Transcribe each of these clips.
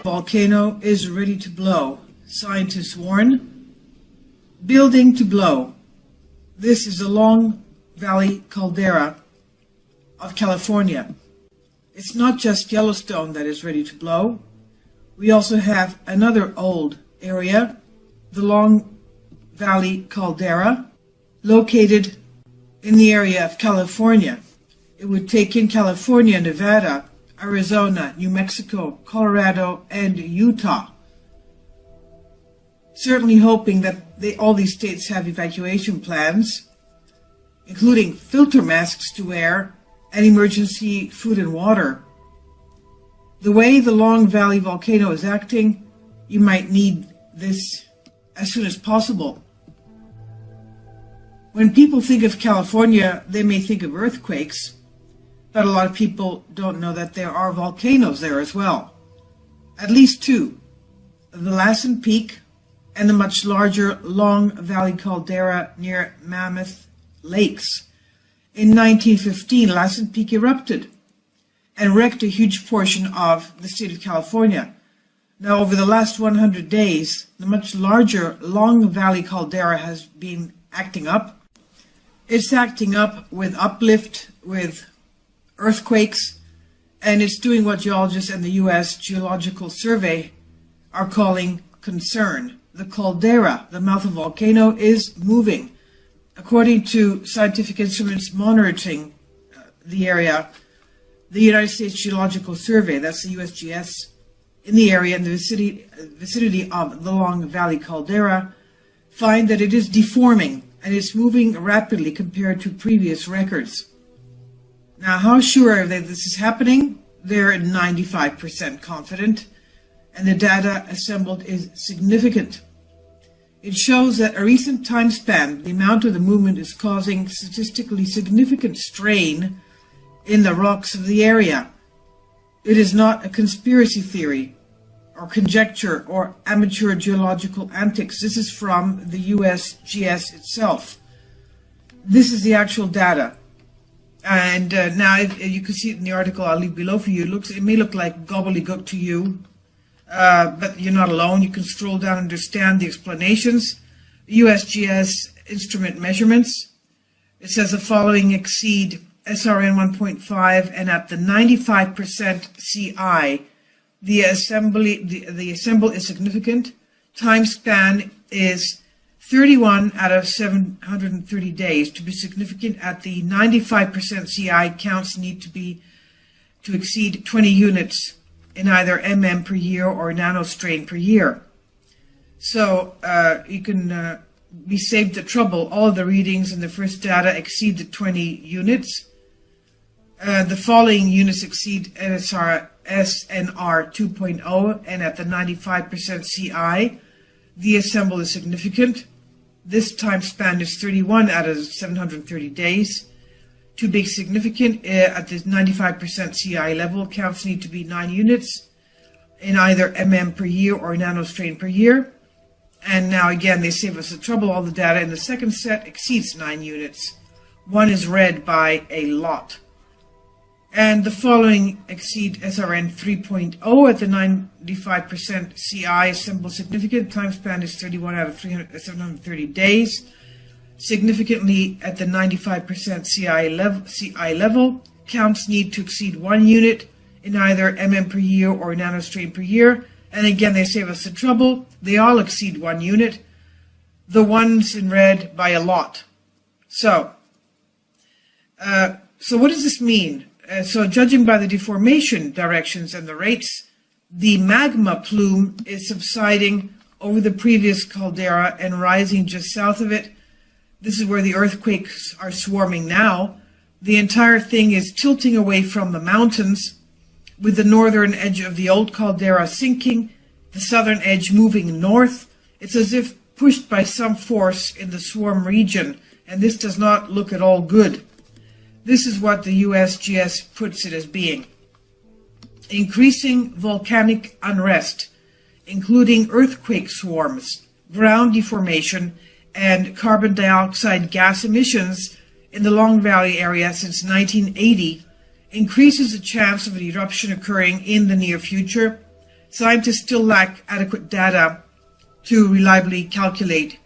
Volcano is ready to blow. Scientists warn. Building to blow. This is the Long Valley caldera of California. It's not just Yellowstone that is ready to blow. We also have another old area, the Long Valley caldera, located in the area of California. It would take in California, Nevada, Arizona, New Mexico, Colorado, and Utah. Certainly hoping that all these states have evacuation plans, including filter masks to wear and emergency food and water. The way the Long Valley volcano is acting, you might need this as soon as possible. When people think of California, they may think of earthquakes, but a lot of people don't know that there are volcanoes there as well. At least two, the Lassen Peak and the much larger Long Valley caldera near Mammoth Lakes. In 1915, Lassen Peak erupted and wrecked a huge portion of the state of California. Now, over the last 100 days, the much larger Long Valley caldera has been acting up. It's acting up with uplift, with earthquakes, and it's doing what geologists and the U.S. Geological Survey are calling concern. The caldera, the mouth of the volcano, is moving. According to scientific instruments monitoring the area, the United States Geological Survey, that's the USGS, in the area in the vicinity of the Long Valley caldera, find that it is deforming and it's moving rapidly compared to previous records. Now, how sure are they this is happening? They're 95% confident, and the data assembled is significant. It shows that a recent time span, the amount of the movement is causing statistically significant strain in the rocks of the area. It is not a conspiracy theory or conjecture or amateur geological antics. This is from the USGS itself. This is the actual data. And now you can see it in the article I'll leave below for you. It may look like gobbledygook to you, but you're not alone. You can scroll down and understand the explanations. USGS instrument measurements. It says the following exceed SRN 1.5, and at the 95% CI, the assemble is significant. Time span is 31 out of 730 days. To be significant at the 95% CI, counts need to exceed 20 units in either mm per year or nanostrain per year. So you can be saved the trouble. All of the readings in the first data exceed the 20 units. The following units exceed SNR 2.0, and at the 95% CI, the assemble is significant. This time span is 31 out of 730 days. To be significant at the 95% CI level, counts need to be 9 units in either mm per year or nanostrain per year. And now again, they save us the trouble. All the data in the second set exceeds 9 units. One is read by a lot. And the following exceed SRN 3.0 at the 95% CI, assemble significant. Time span is 31 out of 730 days. Significantly at the 95% CI level, counts need to exceed 1 unit in either mm per year or nanostrain per year. And again, they save us the trouble. They all exceed 1 unit. The ones in red by a lot. So what does this mean? So judging by the deformation directions and the rates, the magma plume is subsiding over the previous caldera and rising just south of it. This is where the earthquakes are swarming now. The entire thing is tilting away from the mountains, with the northern edge of the old caldera sinking, the southern edge moving north. It's as if pushed by some force in the swarm region, and this does not look at all good. This is what the USGS puts it as being. Increasing volcanic unrest, including earthquake swarms, ground deformation, and carbon dioxide gas emissions in the Long Valley area since 1980, increases the chance of an eruption occurring in the near future. Scientists still lack adequate data to reliably calculate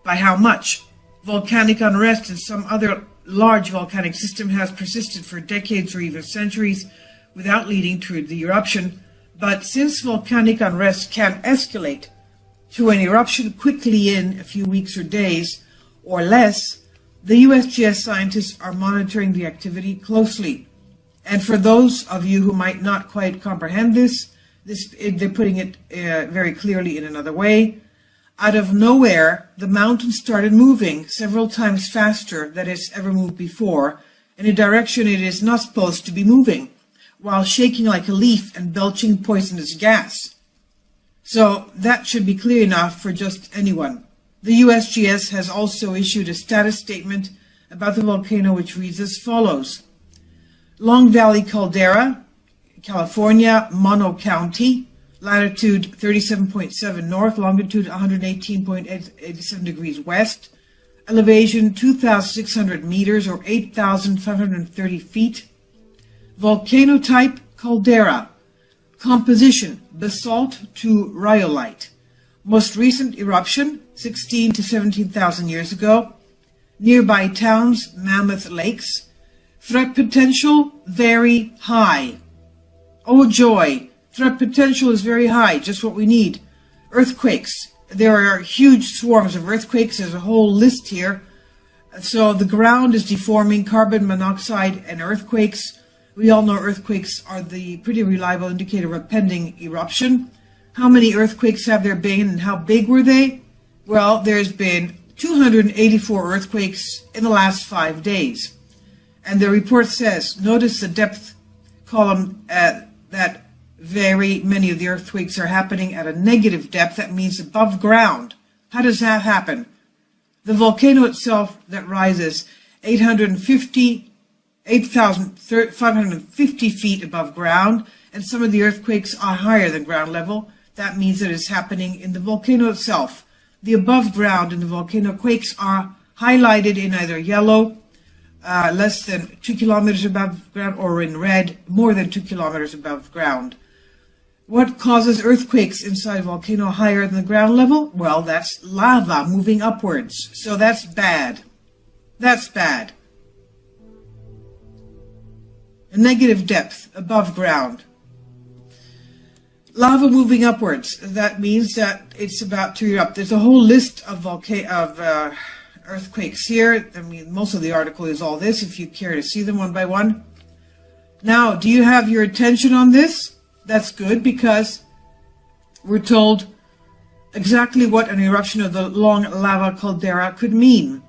by how much. Volcanic unrest in some other large volcanic system has persisted for decades or even centuries without leading to the eruption. But since volcanic unrest can escalate to an eruption quickly in a few weeks or days or less, the USGS scientists are monitoring the activity closely. And for those of you who might not quite comprehend this, they're putting it very clearly in another way. Out of nowhere, the mountain started moving several times faster than it's ever moved before, in a direction it is not supposed to be moving, while shaking like a leaf and belching poisonous gas. So that should be clear enough for just anyone. The USGS has also issued a status statement about the volcano which reads as follows. Long Valley Caldera, California, Mono County, latitude 37.7 north, longitude 118.87 degrees west, elevation 2,600 meters or 8,530 feet, volcano type caldera, composition basalt to rhyolite, most recent eruption 16 to 17,000 years ago, nearby towns Mammoth Lakes, threat potential very high. Oh joy! Threat potential is very high, just what we need. Earthquakes. There are huge swarms of earthquakes. There's a whole list here. So the ground is deforming, carbon monoxide and earthquakes. We all know earthquakes are the pretty reliable indicator of a pending eruption. How many earthquakes have there been and how big were they? Well, there's been 284 earthquakes in the last 5 days. And the report says, notice the depth column that very many of the earthquakes are happening at a negative depth. That means above ground. How does that happen? The volcano itself that rises 8,550 feet above ground, and some of the earthquakes are higher than ground level. That means that it's happening in the volcano itself. The above ground in the volcano quakes are highlighted in either yellow, less than 2 kilometers above ground, or in red, more than 2 kilometers above ground. What causes earthquakes inside a volcano higher than the ground level? Well, that's lava moving upwards. So that's bad. That's bad. A negative depth above ground. Lava moving upwards. That means that it's about to erupt. There's a whole list of earthquakes here. I mean, most of the article is all this, if you care to see them one by one. Now, do you have your attention on this? That's good, because we're told exactly what an eruption of the long lava caldera could mean.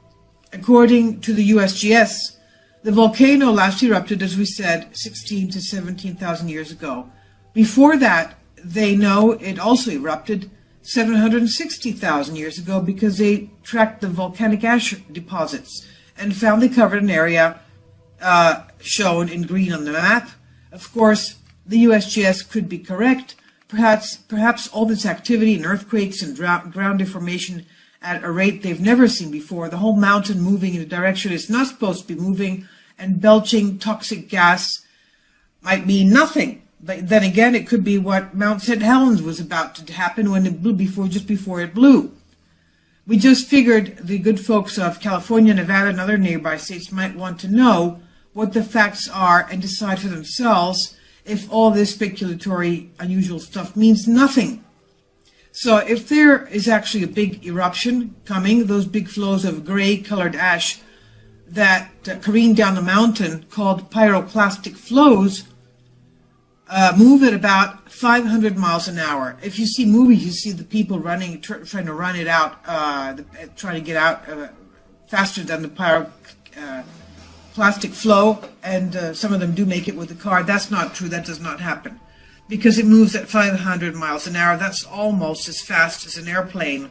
According to the USGS, the volcano last erupted, as we said, 16 to 17,000 years ago. Before that, they know it also erupted 760,000 years ago, because they tracked the volcanic ash deposits and found they covered an area shown in green on the map. Of course, the USGS could be correct. Perhaps all this activity and earthquakes and ground deformation at a rate they've never seen before, the whole mountain moving in a direction it's not supposed to be moving and belching toxic gas, might mean nothing. But then again, it could be what Mount St. Helens was about to happen when it blew just before it blew. We just figured the good folks of California, Nevada, and other nearby states might want to know what the facts are and decide for themselves if all this speculatory, unusual stuff means nothing. So if there is actually a big eruption coming, those big flows of gray-colored ash that careen down the mountain, called pyroclastic flows, move at about 500 miles an hour. If you see movies, you see the people running, trying to run it out, trying to get out faster than the pyroclastic flow, and some of them do make it with the car. That's not true. That does not happen, because it moves at 500 miles an hour. That's almost as fast as an airplane.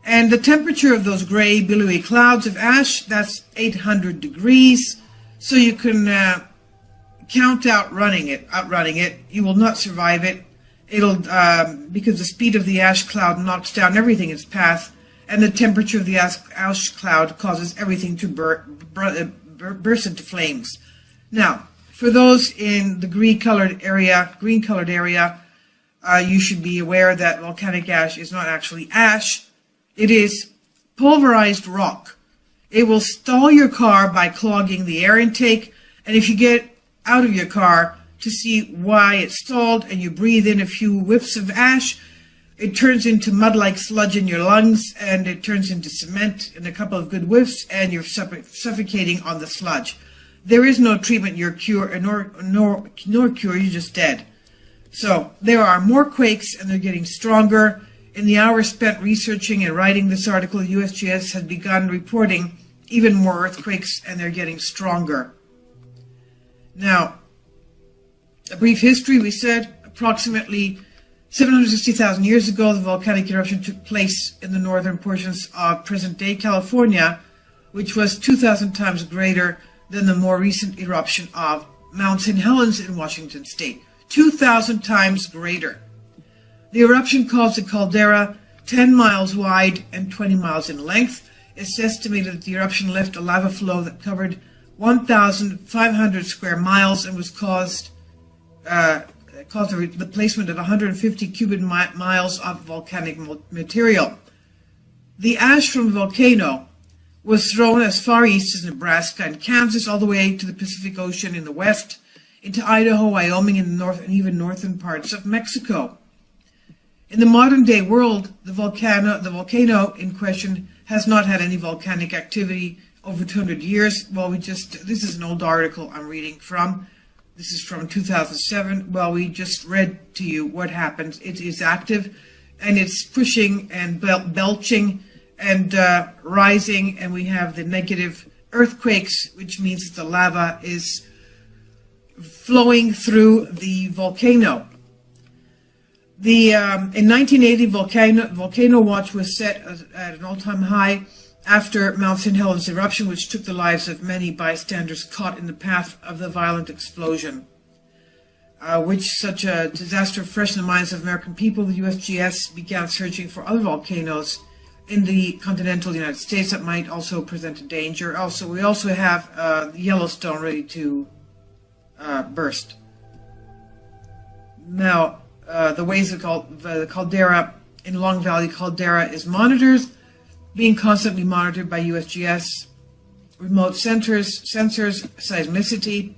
And the temperature of those gray, billowy clouds of ash, that's 800 degrees. So you can count outrunning it. You will not survive it. It'll because the speed of the ash cloud knocks down everything in its path, and the temperature of the ash cloud causes everything to burst into flames. Now, for those in the green-colored area, you should be aware that volcanic ash is not actually ash. It is pulverized rock. It will stall your car by clogging the air intake, and if you get out of your car to see why it stalled and you breathe in a few whiffs of ash, it turns into mud-like sludge in your lungs, and it turns into cement in a couple of good whiffs, and you're suffocating on the sludge. There is no treatment, nor cure, you're just dead. So there are more quakes, and they're getting stronger. In the hours spent researching and writing this article, USGS has begun reporting even more earthquakes, and they're getting stronger. Now, a brief history, we said approximately 760,000 years ago, the volcanic eruption took place in the northern portions of present-day California, which was 2,000 times greater than the more recent eruption of Mount St. Helens in Washington state. 2,000 times greater. The eruption caused a caldera 10 miles wide and 20 miles in length. It's estimated that the eruption left a lava flow that covered 1,500 square miles and was caused the placement of 150 cubic miles of volcanic material. The ash from the volcano was thrown as far east as Nebraska and Kansas, all the way to the Pacific Ocean in the west, into Idaho, Wyoming, in the north, and even northern parts of Mexico. In the modern-day world, the volcano in question has not had any volcanic activity over 200 years. Well, this is an old article I'm reading from. This is from 2007. Well, we just read to you what happened. It is active, and it's pushing and belching and rising, and we have the negative earthquakes, which means that the lava is flowing through the volcano. In 1980, volcano watch was set at an all-time high after Mount St. Helens eruption, which took the lives of many bystanders caught in the path of the violent explosion. Which such a disaster freshened the minds of American people, the USGS began searching for other volcanoes in the continental United States that might also present a danger. We also have Yellowstone ready to burst. Now, the ways of the caldera in Long Valley caldera is monitored, being constantly monitored by USGS, remote sensors, seismicity,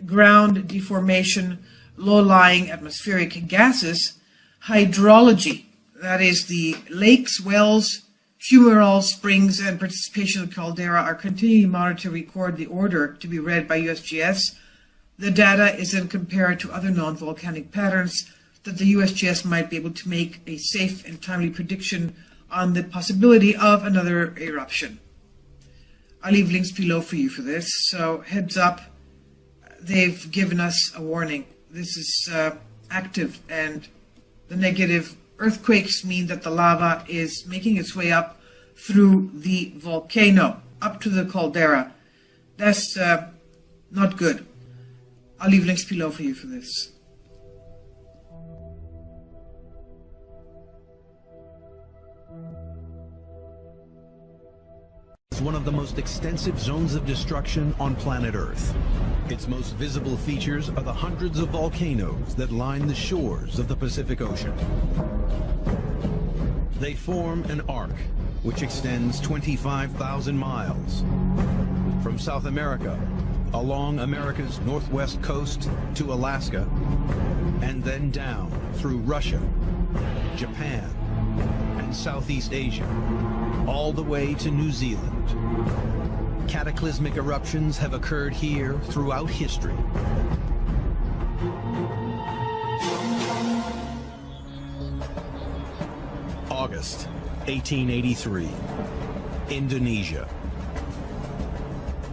ground deformation, low-lying atmospheric gases, hydrology, that is the lakes, wells, fumarole springs, and participation of the caldera are continually monitored to record the order to be read by USGS. The data is then compared to other known volcanic patterns that the USGS might be able to make a safe and timely prediction on the possibility of another eruption. I'll leave links below for you for this, so heads up, they've given us a warning. This is active, and the negative earthquakes mean that the lava is making its way up through the volcano, up to the caldera. That's not good. I'll leave links below for you for this. It's one of the most extensive zones of destruction on planet Earth. Its most visible features are the hundreds of volcanoes that line the shores of the Pacific Ocean. They form an arc which extends 25,000 miles from South America along America's northwest coast to Alaska, and then down through Russia, Japan, and Southeast Asia, all the way to New Zealand. Cataclysmic eruptions have occurred here throughout history. August 1883, Indonesia.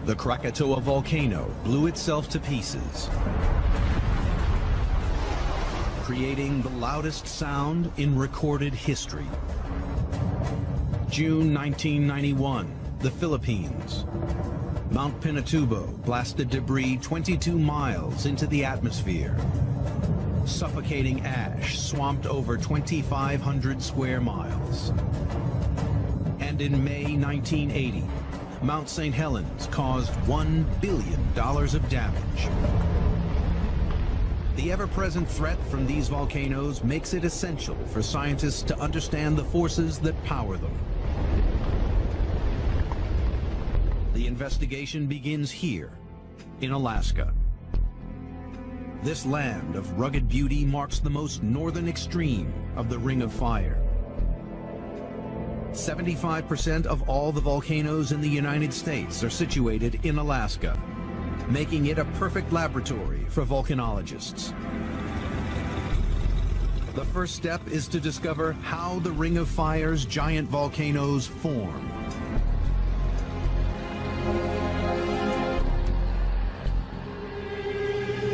The Krakatoa volcano blew itself to pieces, creating the loudest sound in recorded history. June 1991, the Philippines. Mount Pinatubo blasted debris 22 miles into the atmosphere. Suffocating ash swamped over 2,500 square miles. And in May 1980, Mount St. Helens caused $1 billion of damage. The ever-present threat from these volcanoes makes it essential for scientists to understand the forces that power them. The investigation begins here, in Alaska. This land of rugged beauty marks the most northern extreme of the Ring of Fire. 75% of all the volcanoes in the United States are situated in Alaska, making it a perfect laboratory for volcanologists. The first step is to discover how the Ring of Fire's giant volcanoes form.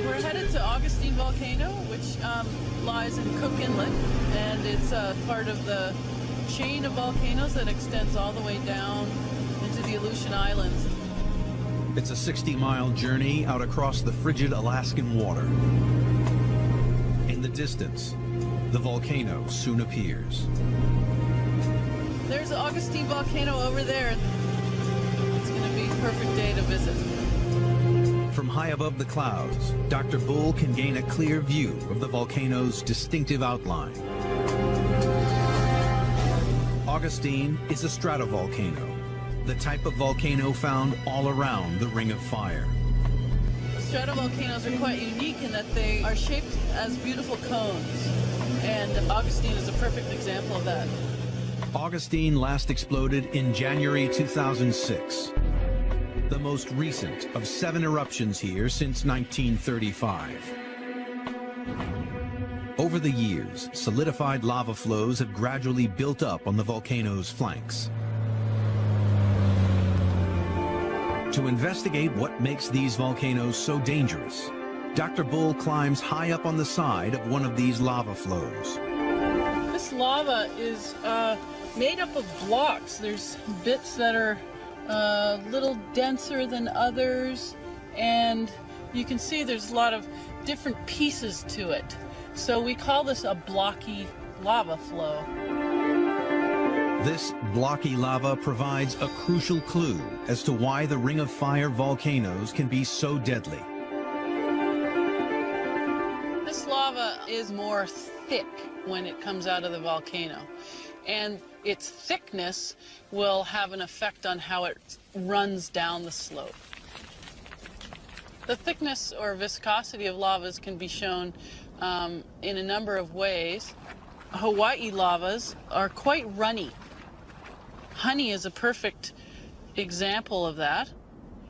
We're headed to Augustine Volcano, which lies in Cook Inlet, and it's part of the chain of volcanoes that extends all the way down into the Aleutian Islands. It's a 60-mile journey out across the frigid Alaskan water. In the distance, the volcano soon appears. There's the Augustine Volcano over there. It's going to be a perfect day to visit. From high above the clouds, Dr. Bull can gain a clear view of the volcano's distinctive outline. Augustine is a stratovolcano, the type of volcano found all around the Ring of Fire. Stratovolcanoes are quite unique in that they are shaped as beautiful cones, and Augustine is a perfect example of that. Augustine last exploded in January 2006, the most recent of 7 eruptions here since 1935. Over the years, solidified lava flows have gradually built up on the volcano's flanks. To investigate what makes these volcanoes so dangerous, Dr. Bull climbs high up on the side of one of these lava flows. This lava is made up of blocks. There's bits that are a little denser than others, and you can see there's a lot of different pieces to it. So we call this a blocky lava flow. This blocky lava provides a crucial clue as to why the Ring of Fire volcanoes can be so deadly. This lava is more thick when it comes out of the volcano, and its thickness will have an effect on how it runs down the slope. The thickness or viscosity of lavas can be shown in a number of ways. Hawaii lavas are quite runny. Honey is a perfect example of that.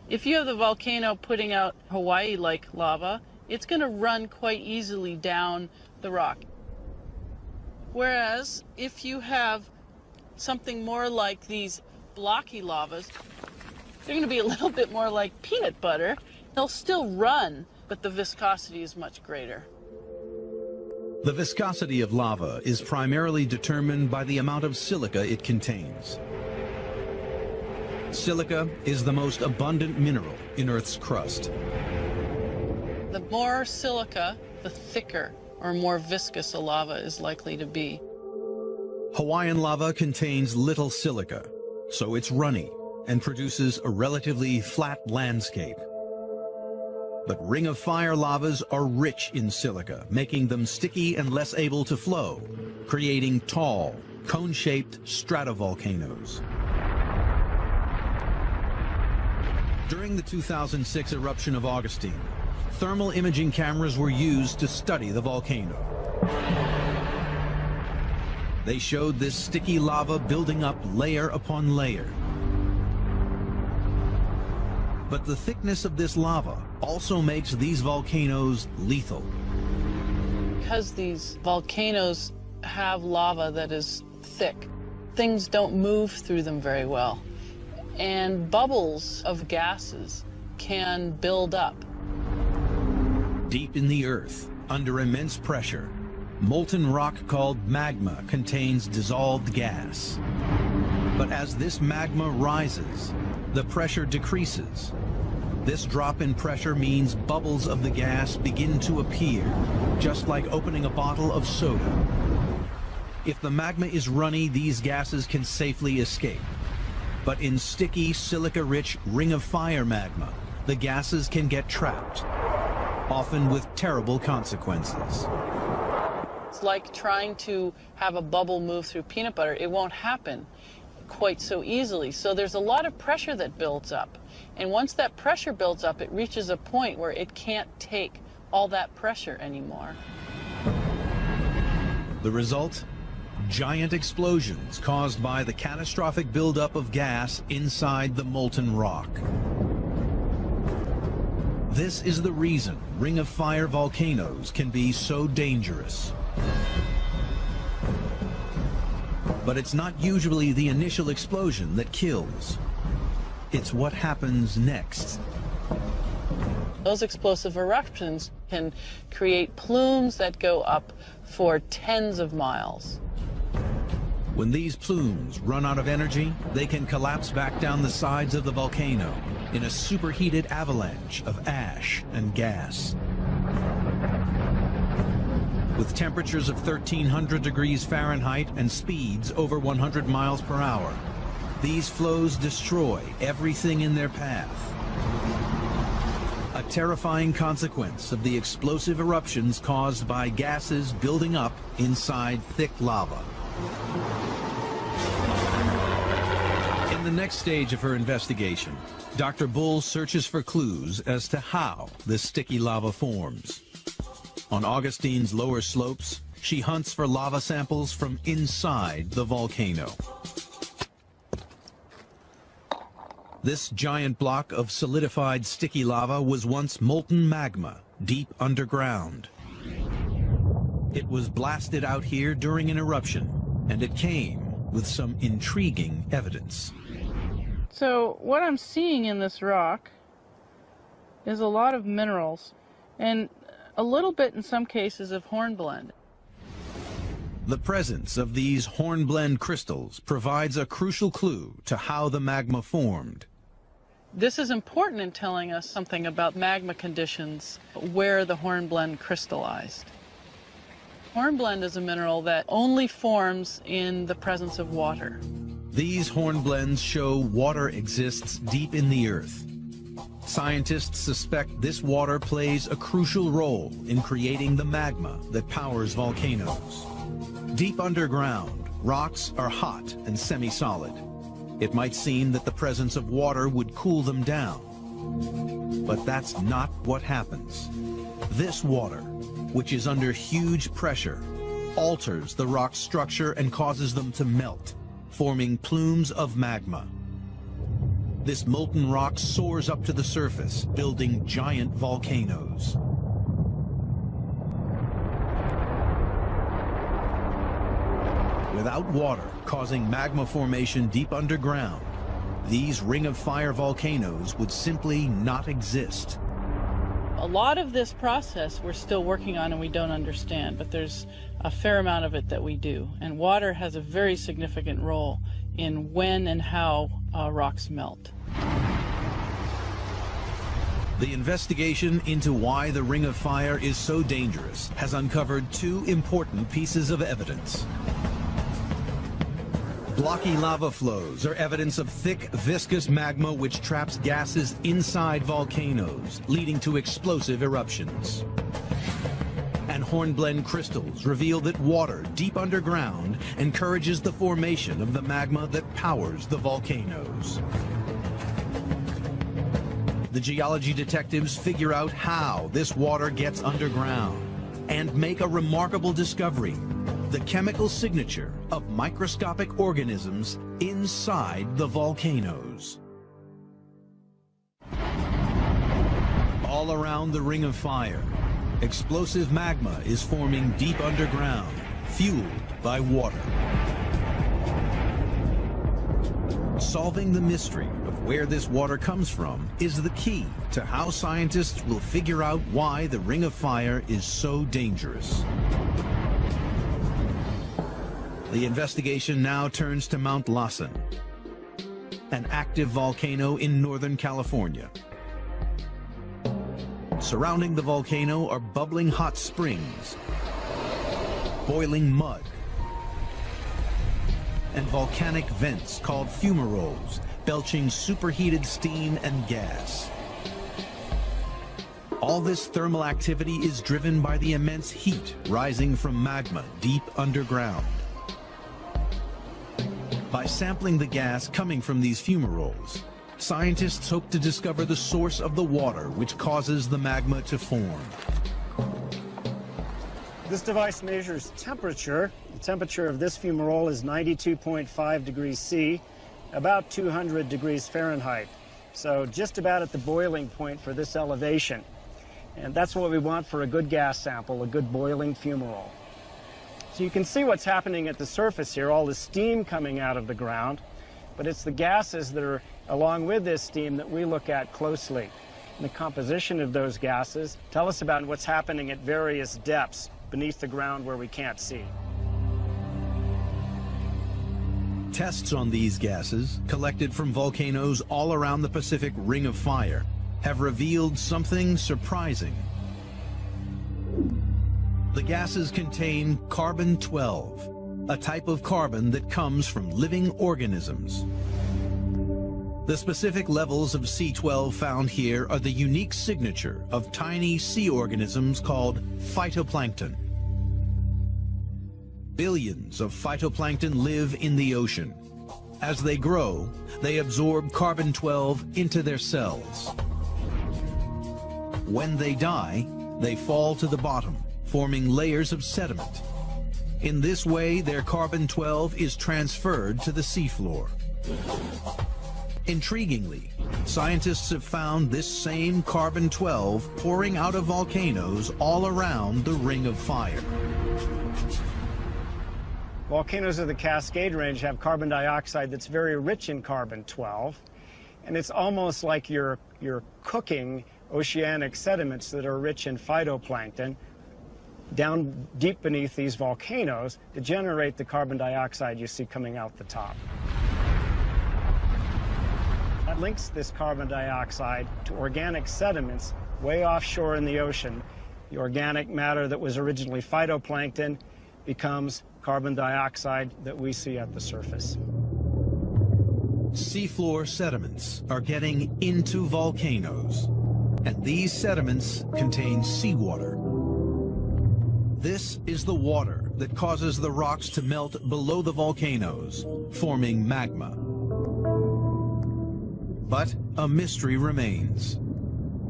If you have the volcano putting out Hawaii-like lava, it's going to run quite easily down the rock. Whereas if you have something more like these blocky lavas, they're going to be a little bit more like peanut butter. They'll still run, but the viscosity is much greater. The viscosity of lava is primarily determined by the amount of silica it contains. Silica is the most abundant mineral in Earth's crust. The more silica, the thicker or more viscous a lava is likely to be. Hawaiian lava contains little silica, so it's runny and produces a relatively flat landscape. But Ring of Fire lavas are rich in silica, making them sticky and less able to flow, creating tall, cone-shaped stratovolcanoes. During the 2006 eruption of Augustine, thermal imaging cameras were used to study the volcano. They showed this sticky lava building up layer upon layer. But the thickness of this lava also makes these volcanoes lethal. Because these volcanoes have lava that is thick, things don't move through them very well. And bubbles of gases can build up. Deep in the earth, under immense pressure, molten rock called magma contains dissolved gas. But as this magma rises, the pressure decreases. This drop in pressure means bubbles of the gas begin to appear, just like opening a bottle of soda. If the magma is runny, these gases can safely escape. But in sticky, silica-rich Ring of Fire magma, the gases can get trapped. often with terrible consequences. It's like trying to have a bubble move through peanut butter. It won't happen quite so easily. So there's a lot of pressure that builds up. And once that pressure builds up, it reaches a point where it can't take all that pressure anymore. The result? Giant explosions caused by the catastrophic buildup of gas inside the molten rock. This is the reason Ring of Fire volcanoes can be so dangerous. But it's not usually the initial explosion that kills. It's what happens next. Those explosive eruptions can create plumes that go up for tens of miles. When these plumes run out of energy, they can collapse back down the sides of the volcano in a superheated avalanche of ash and gas. With temperatures of 1,300 degrees Fahrenheit and speeds over 100 miles per hour, these flows destroy everything in their path. A terrifying consequence of the explosive eruptions caused by gases building up inside thick lava. In the next stage of her investigation, Dr. Bull searches for clues as to how this sticky lava forms. On Augustine's lower slopes, she hunts for lava samples from inside the volcano. This giant block of solidified sticky lava was once molten magma deep underground. It was blasted out here during an eruption, and it came with some intriguing evidence. So what I'm seeing in this rock is a lot of minerals and a little bit in some cases of hornblende. The presence of these hornblende crystals provides a crucial clue to how the magma formed. This is important in telling us something about magma conditions where the hornblende crystallized. Hornblende is a mineral that only forms in the presence of water. These hornblendes show water exists deep in the earth. Scientists suspect this water plays a crucial role in creating the magma that powers volcanoes. Deep underground, rocks are hot and semi-solid. It might seem that the presence of water would cool them down. But that's not what happens. This water, which is under huge pressure, alters the rock's structure and causes them to melt, forming plumes of magma. This molten rock soars up to the surface, building giant volcanoes. Without water causing magma formation deep underground, these Ring of Fire volcanoes would simply not exist. A lot of this process we're still working on and we don't understand, but there's a fair amount of it that we do. And water has a very significant role in when and how rocks melt. The investigation into why the Ring of Fire is so dangerous has uncovered two important pieces of evidence. Blocky lava flows are evidence of thick, viscous magma which traps gases inside volcanoes, leading to explosive eruptions. And hornblende crystals reveal that water deep underground encourages the formation of the magma that powers the volcanoes. The geology detectives figure out how this water gets underground and make a remarkable discovery: the chemical signature of microscopic organisms inside the volcanoes. All around the Ring of Fire, explosive magma is forming deep underground, fueled by water. Solving the mystery of where this water comes from is the key to how scientists will figure out why the Ring of Fire is so dangerous. The investigation now turns to Mount Lassen, an active volcano in Northern California. Surrounding the volcano are bubbling hot springs, boiling mud, and volcanic vents called fumaroles, belching superheated steam and gas. All this thermal activity is driven by the immense heat rising from magma deep underground. By sampling the gas coming from these fumaroles, scientists hope to discover the source of the water which causes the magma to form. This device measures temperature. The temperature of this fumarole is 92.5 degrees C, about 200 degrees Fahrenheit. So just about at the boiling point for this elevation. And that's what we want for a good gas sample, a good boiling fumarole. So you can see what's happening at the surface here, all the steam coming out of the ground, but it's the gases that are along with this steam that we look at closely. And the composition of those gases tell us about what's happening at various depths beneath the ground where we can't see. Tests on these gases, collected from volcanoes all around the Pacific Ring of Fire, have revealed something surprising. The gases contain carbon-12, a type of carbon that comes from living organisms. The specific levels of C12 found here are the unique signature of tiny sea organisms called phytoplankton. Billions of phytoplankton live in the ocean. As they grow, they absorb carbon-12 into their cells. When they die, they fall to the bottom, forming layers of sediment. In this way, their carbon-12 is transferred to the seafloor. Intriguingly, scientists have found this same carbon-12 pouring out of volcanoes all around the Ring of Fire. Volcanoes of the Cascade Range have carbon dioxide that's very rich in carbon-12, and it's almost like you're cooking oceanic sediments that are rich in phytoplankton down deep beneath these volcanoes to generate the carbon dioxide you see coming out the top. That links this carbon dioxide to organic sediments way offshore in the ocean. The organic matter that was originally phytoplankton becomes carbon dioxide that we see at the surface. Seafloor sediments are getting into volcanoes, and these sediments contain seawater. This is the water that causes the rocks to melt below the volcanoes, forming magma. But a mystery remains.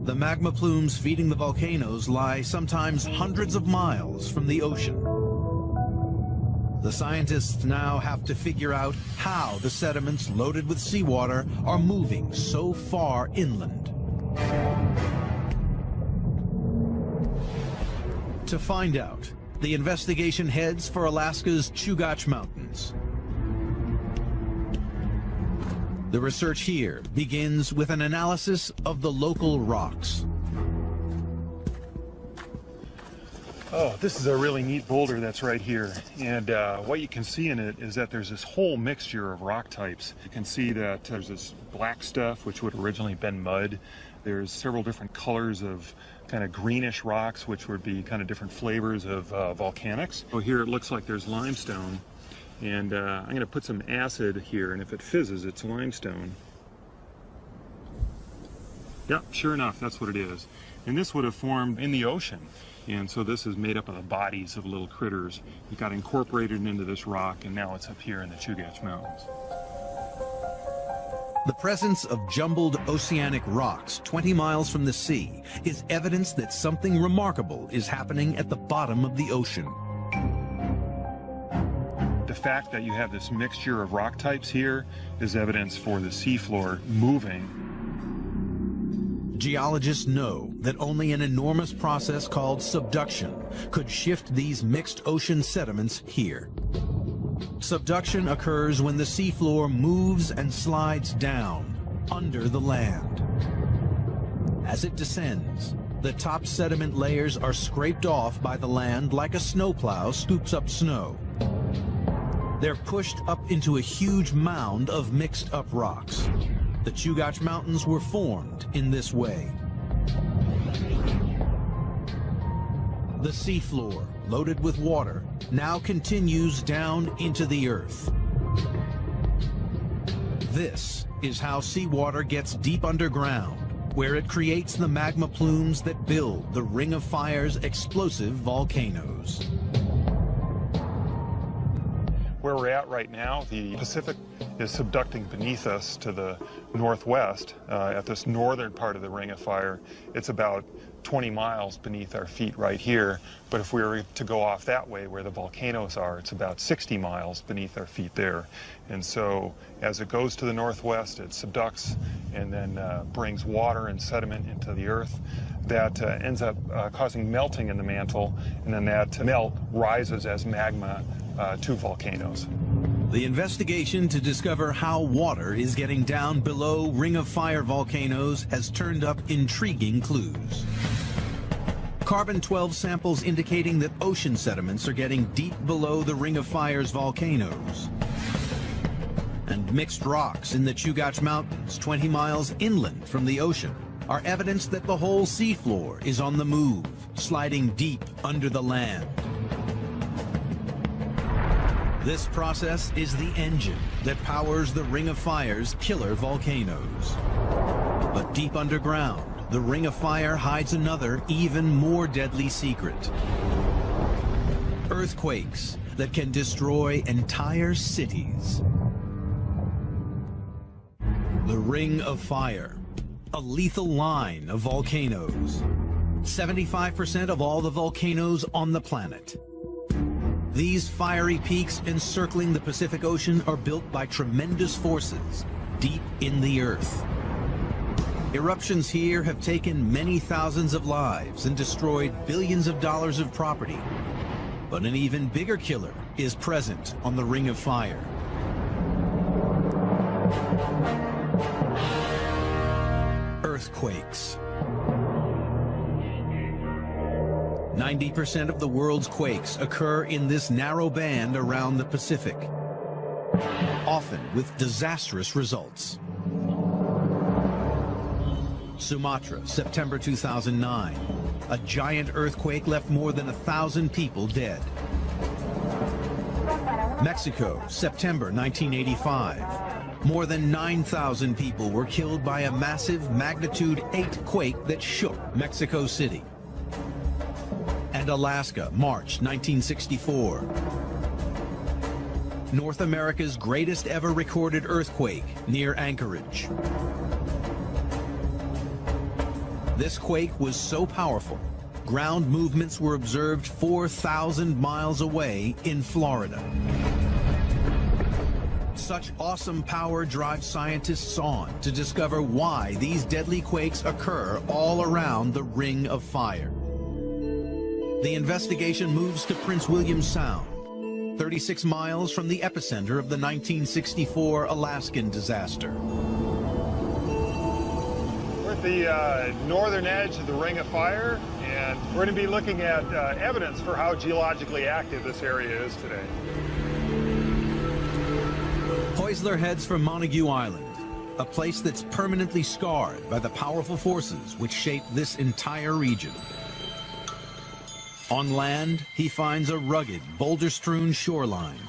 The magma plumes feeding the volcanoes lie sometimes hundreds of miles from the ocean. The scientists now have to figure out how the sediments loaded with seawater are moving so far inland. To find out, the investigation heads for Alaska's Chugach Mountains. The research here begins with an analysis of the local rocks. Oh, this is a really neat boulder that's right here. And what you can see in it is that there's this whole mixture of rock types. You can see that there's this black stuff, which would originally have been mud. There's several different colors of kind of greenish rocks, which would be kind of different flavors of volcanics. So here it looks like there's limestone. And I'm going to put some acid here, and if it fizzes, it's limestone. Yep, sure enough, that's what it is. And this would have formed in the ocean. And so this is made up of the bodies of little critters. It got incorporated into this rock, and now it's up here in the Chugach Mountains. The presence of jumbled oceanic rocks 20 miles from the sea is evidence that something remarkable is happening at the bottom of the ocean. The fact that you have this mixture of rock types here is evidence for the seafloor moving. Geologists know that only an enormous process called subduction could shift these mixed ocean sediments here. Subduction occurs when the seafloor moves and slides down under the land. As it descends, the top sediment layers are scraped off by the land like a snowplow scoops up snow. They're pushed up into a huge mound of mixed up rocks. The Chugach Mountains were formed in this way. The seafloor, loaded with water, now continues down into the earth. This is how seawater gets deep underground, where it creates the magma plumes that build the Ring of Fire's explosive volcanoes. Where we're at right now, the Pacific is subducting beneath us to the northwest at this northern part of the Ring of Fire. It's about 20 miles beneath our feet right here, but if we were to go off that way where the volcanoes are, it's about 60 miles beneath our feet there. And so as it goes to the northwest, it subducts and then brings water and sediment into the earth. That ends up causing melting in the mantle, and then that melt rises as magma to volcanoes. The investigation to discover how water is getting down below Ring of Fire volcanoes has turned up intriguing clues. Carbon-12 samples indicating that ocean sediments are getting deep below the Ring of Fire's volcanoes. And mixed rocks in the Chugach Mountains, 20 miles inland from the ocean, are evidence that the whole seafloor is on the move, sliding deep under the land. This process is the engine that powers the Ring of Fire's killer volcanoes. But deep underground, the Ring of Fire hides another, even more deadly secret. Earthquakes that can destroy entire cities. The Ring of Fire, a lethal line of volcanoes. 75% of all the volcanoes on the planet. These fiery peaks encircling the Pacific Ocean are built by tremendous forces deep in the earth. Eruptions here have taken many thousands of lives and destroyed billions of dollars of property. But an even bigger killer is present on the Ring of Fire. Earthquakes. 90% of the world's quakes occur in this narrow band around the Pacific, often with disastrous results. Sumatra, September 2009. A giant earthquake left more than 1,000 people dead. Mexico, September 1985. More than 9,000 people were killed by a massive magnitude 8 quake that shook Mexico City. And Alaska, March 1964. North America's greatest ever recorded earthquake near Anchorage. This quake was so powerful, ground movements were observed 4,000 miles away in Florida. Such awesome power drives scientists on to discover why these deadly quakes occur all around the Ring of Fire. The investigation moves to Prince William Sound, 36 miles from the epicenter of the 1964 Alaskan disaster. We're at the northern edge of the Ring of Fire, and we're going to be looking at evidence for how geologically active this area is today. Heusler heads for Montague Island, a place that's permanently scarred by the powerful forces which shape this entire region. On land, he finds a rugged, boulder-strewn shoreline.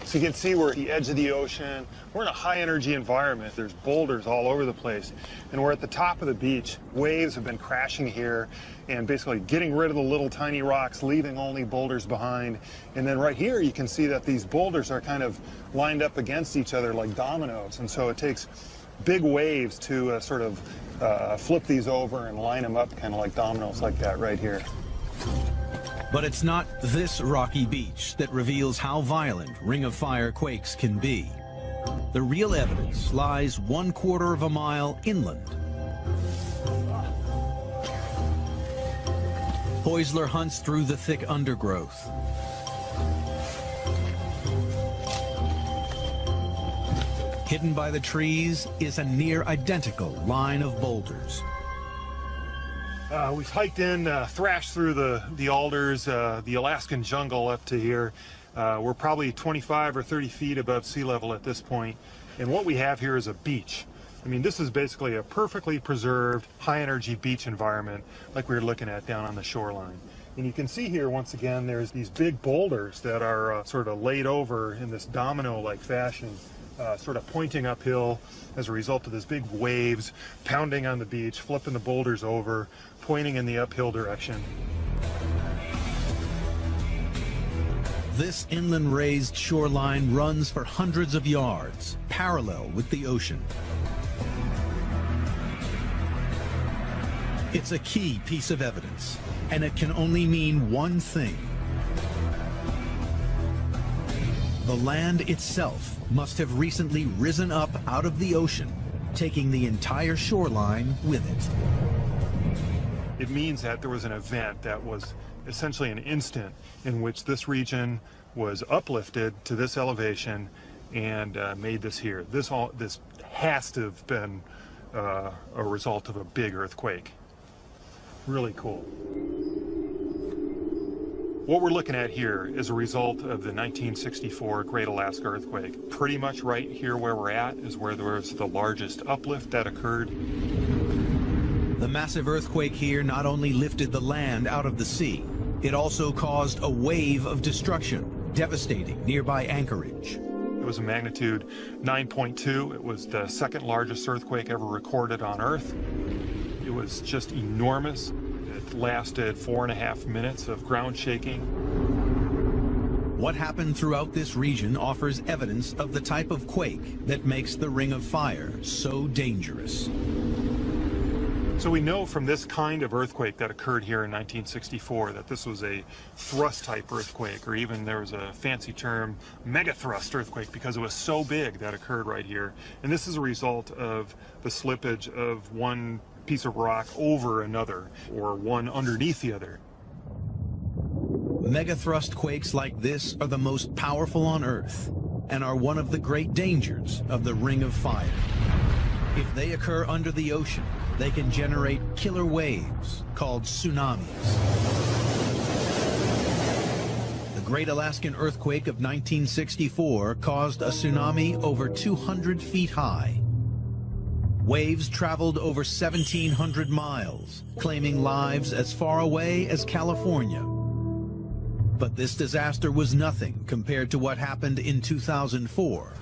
So you can see we're at the edge of the ocean. We're in a high-energy environment. There's boulders all over the place. And we're at the top of the beach. Waves have been crashing here and basically getting rid of the little tiny rocks, leaving only boulders behind. And then right here, you can see that these boulders are kind of lined up against each other like dominoes. And so it takes big waves to sort of flip these over and line them up kind of like dominoes like that right here. But it's not this rocky beach that reveals how violent Ring of Fire quakes can be. The real evidence lies 1/4 of a mile inland. Heusler hunts through the thick undergrowth. Hidden by the trees is a near-identical line of boulders. We've hiked in, thrashed through the alders, the Alaskan jungle up to here. We're probably 25 or 30 feet above sea level at this point. And what we have here is a beach. I mean, this is basically a perfectly preserved, high-energy beach environment like we were looking at down on the shoreline. And you can see here, once again, there's these big boulders that are sort of laid over in this domino-like fashion, sort of pointing uphill as a result of these big waves pounding on the beach, flipping the boulders over, pointing in the uphill direction. This inland raised shoreline runs for hundreds of yards, parallel with the ocean. It's a key piece of evidence, and it can only mean one thing. The land itself must have recently risen up out of the ocean, taking the entire shoreline with it. It means that there was an event that was essentially an instant in which this region was uplifted to this elevation and made this here. This has to have been a result of a big earthquake. Really cool. What we're looking at here is a result of the 1964 Great Alaska Earthquake. Pretty much right here where we're at is where there was the largest uplift that occurred. The massive earthquake here not only lifted the land out of the sea, it also caused a wave of destruction, devastating nearby Anchorage. It was a magnitude 9.2. It was the second largest earthquake ever recorded on Earth. It was just enormous. It lasted 4.5 minutes of ground shaking. What happened throughout this region offers evidence of the type of quake that makes the Ring of Fire so dangerous. So we know from this kind of earthquake that occurred here in 1964 that this was a thrust-type earthquake, or even there was a fancy term, megathrust earthquake, because it was so big that occurred right here. And this is a result of the slippage of one piece of rock over another, or one underneath the other. Megathrust quakes like this are the most powerful on Earth and are one of the great dangers of the Ring of Fire. If they occur under the ocean, they can generate killer waves called tsunamis. The Great Alaskan Earthquake of 1964 caused a tsunami over 200 feet high. Waves traveled over 1,700 miles, claiming lives as far away as California. But this disaster was nothing compared to what happened in 2004.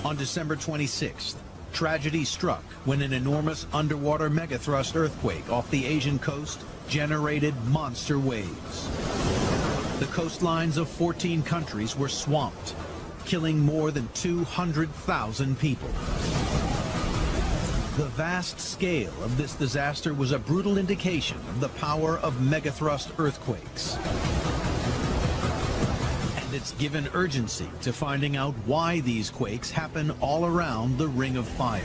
On December 26th, tragedy struck when an enormous underwater megathrust earthquake off the Asian coast generated monster waves. The coastlines of 14 countries were swamped, killing more than 200,000 people. The vast scale of this disaster was a brutal indication of the power of megathrust earthquakes. And it's given urgency to finding out why these quakes happen all around the Ring of Fire.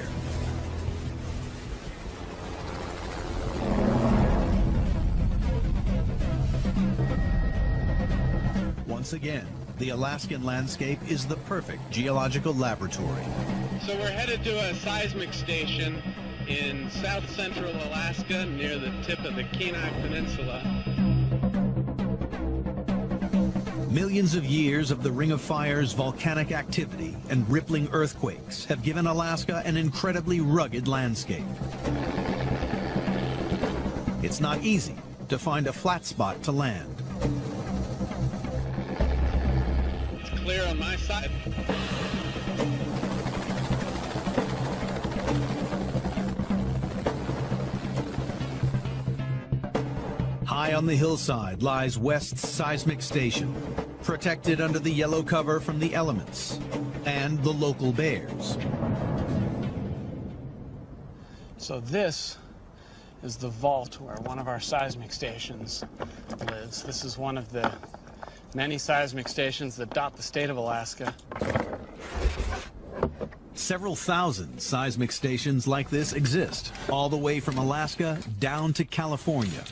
Once again, the Alaskan landscape is the perfect geological laboratory. So we're headed to a seismic station in south central Alaska near the tip of the Kenai Peninsula. Millions of years of the Ring of Fire's volcanic activity and rippling earthquakes have given Alaska an incredibly rugged landscape. It's not easy to find a flat spot to land. Clear on my side. High on the hillside lies West's seismic station, protected under the yellow cover from the elements and the local bears. So this is the vault where one of our seismic stations lives. This is one of the many seismic stations that dot the state of Alaska. Several thousand seismic stations like this exist, all the way from Alaska down to California.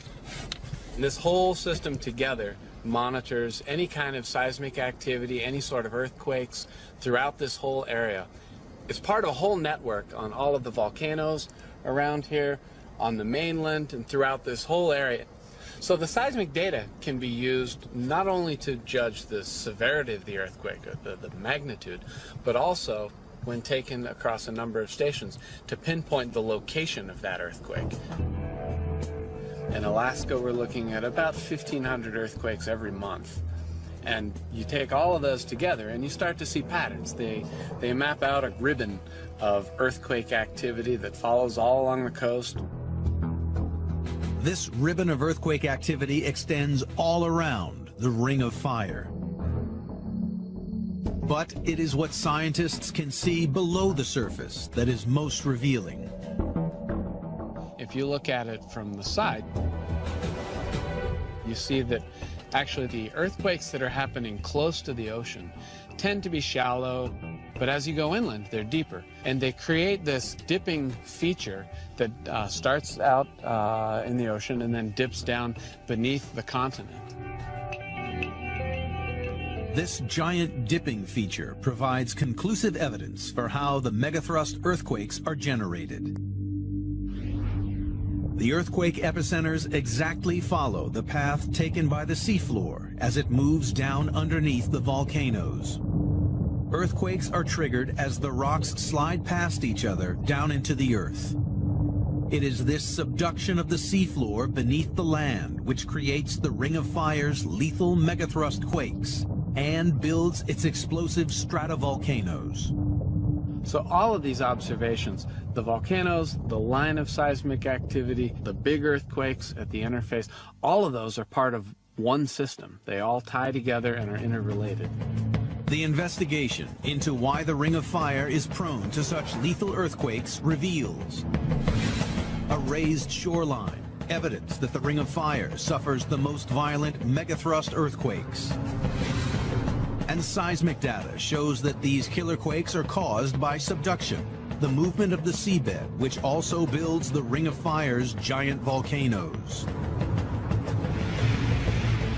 And this whole system together monitors any kind of seismic activity, any sort of earthquakes throughout this whole area. It's part of a whole network on all of the volcanoes around here, on the mainland, and throughout this whole area. So the seismic data can be used not only to judge the severity of the earthquake, or the magnitude, but also when taken across a number of stations to pinpoint the location of that earthquake. In Alaska, we're looking at about 1,500 earthquakes every month. And you take all of those together and you start to see patterns. They map out a ribbon of earthquake activity that follows all along the coast. This ribbon of earthquake activity extends all around the Ring of Fire. But it is what scientists can see below the surface that is most revealing. If you look at it from the side, you see that actually the earthquakes that are happening close to the ocean tend to be shallow, but as you go inland, they're deeper. And they create this dipping feature that starts out in the ocean and then dips down beneath the continent. This giant dipping feature provides conclusive evidence for how the megathrust earthquakes are generated. The earthquake epicenters exactly follow the path taken by the seafloor as it moves down underneath the volcanoes. Earthquakes are triggered as the rocks slide past each other down into the earth. It is this subduction of the seafloor beneath the land which creates the Ring of Fire's lethal megathrust quakes and builds its explosive stratovolcanoes. So all of these observations, the volcanoes, the line of seismic activity, the big earthquakes at the interface, all of those are part of one system. They all tie together and are interrelated. The investigation into why the Ring of Fire is prone to such lethal earthquakes reveals a raised shoreline, evidence that the Ring of Fire suffers the most violent megathrust earthquakes. And seismic data shows that these killer quakes are caused by subduction, the movement of the seabed, which also builds the Ring of Fire's giant volcanoes.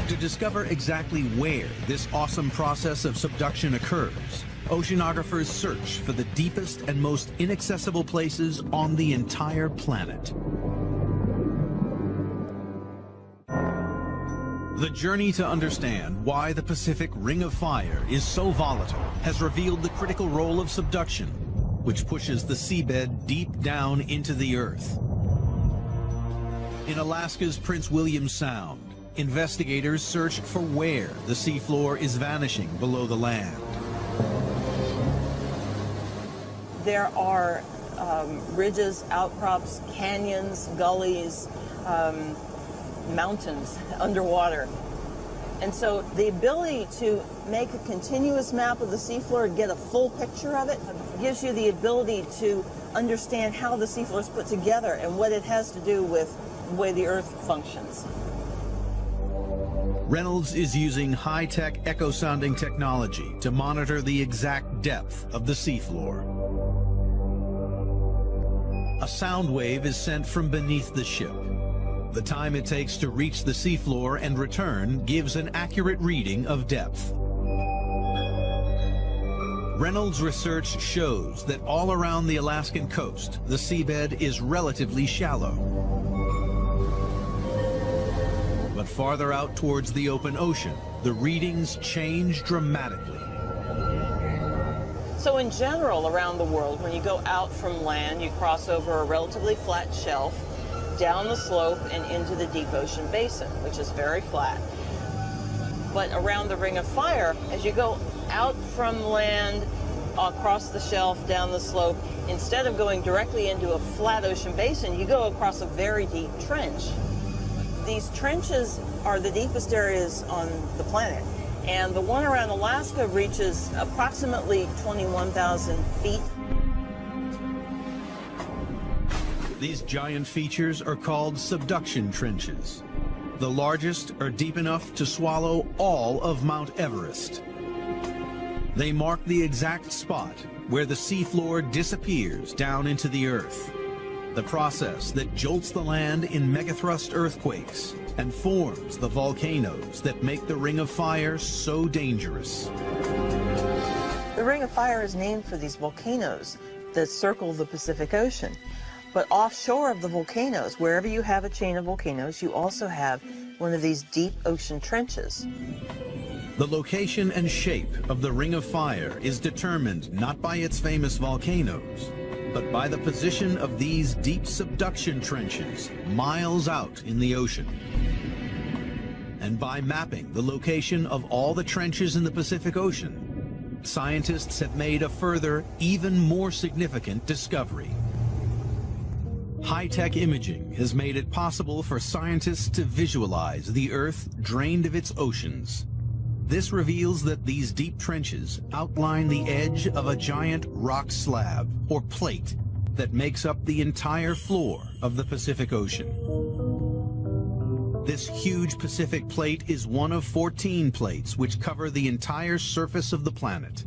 To discover exactly where this awesome process of subduction occurs, oceanographers search for the deepest and most inaccessible places on the entire planet. The journey to understand why the Pacific Ring of Fire is so volatile has revealed the critical role of subduction, which pushes the seabed deep down into the earth. In Alaska's Prince William Sound, investigators search for where the seafloor is vanishing below the land. There are ridges, outcrops, canyons, gullies, mountains underwater. And so the ability to make a continuous map of the seafloor and get a full picture of it gives you the ability to understand how the seafloor is put together and what it has to do with the way the Earth functions. Reynolds is using high-tech echo-sounding technology to monitor the exact depth of the seafloor. A sound wave is sent from beneath the ship. The time it takes to reach the seafloor and return gives an accurate reading of depth. Reynolds' research shows that all around the Alaskan coast, the seabed is relatively shallow. But farther out towards the open ocean, the readings change dramatically. So in general, around the world, when you go out from land, you cross over a relatively flat shelf, down the slope and into the deep ocean basin, which is very flat. But around the Ring of Fire, as you go out from land, across the shelf, down the slope, instead of going directly into a flat ocean basin, you go across a very deep trench. These trenches are the deepest areas on the planet, and the one around Alaska reaches approximately 21,000 feet. These giant features are called subduction trenches. The largest are deep enough to swallow all of Mount Everest. They mark the exact spot where the seafloor disappears down into the earth, the process that jolts the land in megathrust earthquakes and forms the volcanoes that make the Ring of Fire so dangerous. The Ring of Fire is named for these volcanoes that circle the Pacific Ocean. But offshore of the volcanoes, wherever you have a chain of volcanoes, you also have one of these deep ocean trenches. The location and shape of the Ring of Fire is determined not by its famous volcanoes, but by the position of these deep subduction trenches miles out in the ocean, and by mapping the location of all the trenches in the Pacific Ocean, scientists have made a further, even more significant discovery. High-tech imaging has made it possible for scientists to visualize the Earth drained of its oceans. This reveals that these deep trenches outline the edge of a giant rock slab, or plate, that makes up the entire floor of the Pacific Ocean. This huge Pacific plate is one of 14 plates which cover the entire surface of the planet.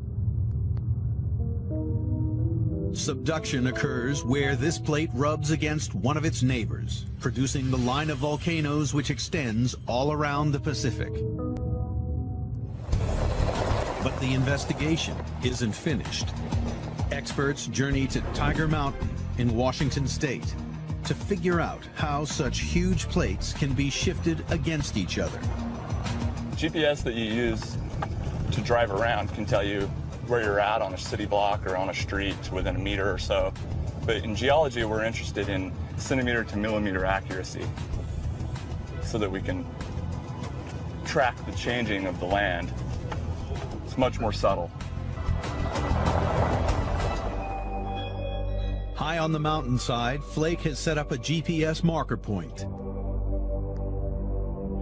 Subduction occurs where this plate rubs against one of its neighbors, producing the line of volcanoes which extends all around the Pacific. But the investigation isn't finished. Experts journey to Tiger Mountain in Washington State to figure out how such huge plates can be shifted against each other. GPS that you use to drive around can tell you where you're at on a city block or on a street within a meter or so. But in geology, we're interested in centimeter to millimeter accuracy so that we can track the changing of the land. It's much more subtle. High on the mountainside, Flake has set up a GPS marker point.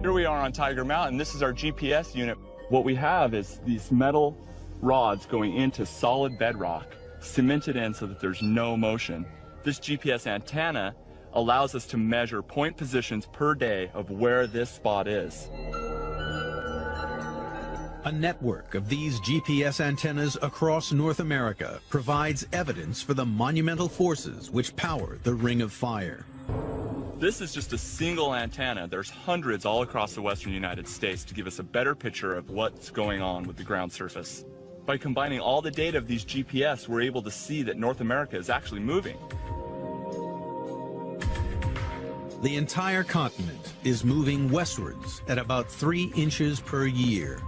Here we are on Tiger Mountain. This is our GPS unit. What we have is these metal rods going into solid bedrock, cemented in so that there's no motion. This GPS antenna allows us to measure point positions per day of where this spot is. A network of these GPS antennas across North America provides evidence for the monumental forces which power the Ring of Fire. This is just a single antenna. There's hundreds all across the western United States to give us a better picture of what's going on with the ground surface. By combining all the data of these GPS, we're able to see that North America is actually moving. The entire continent is moving westwards at about 3 inches per year.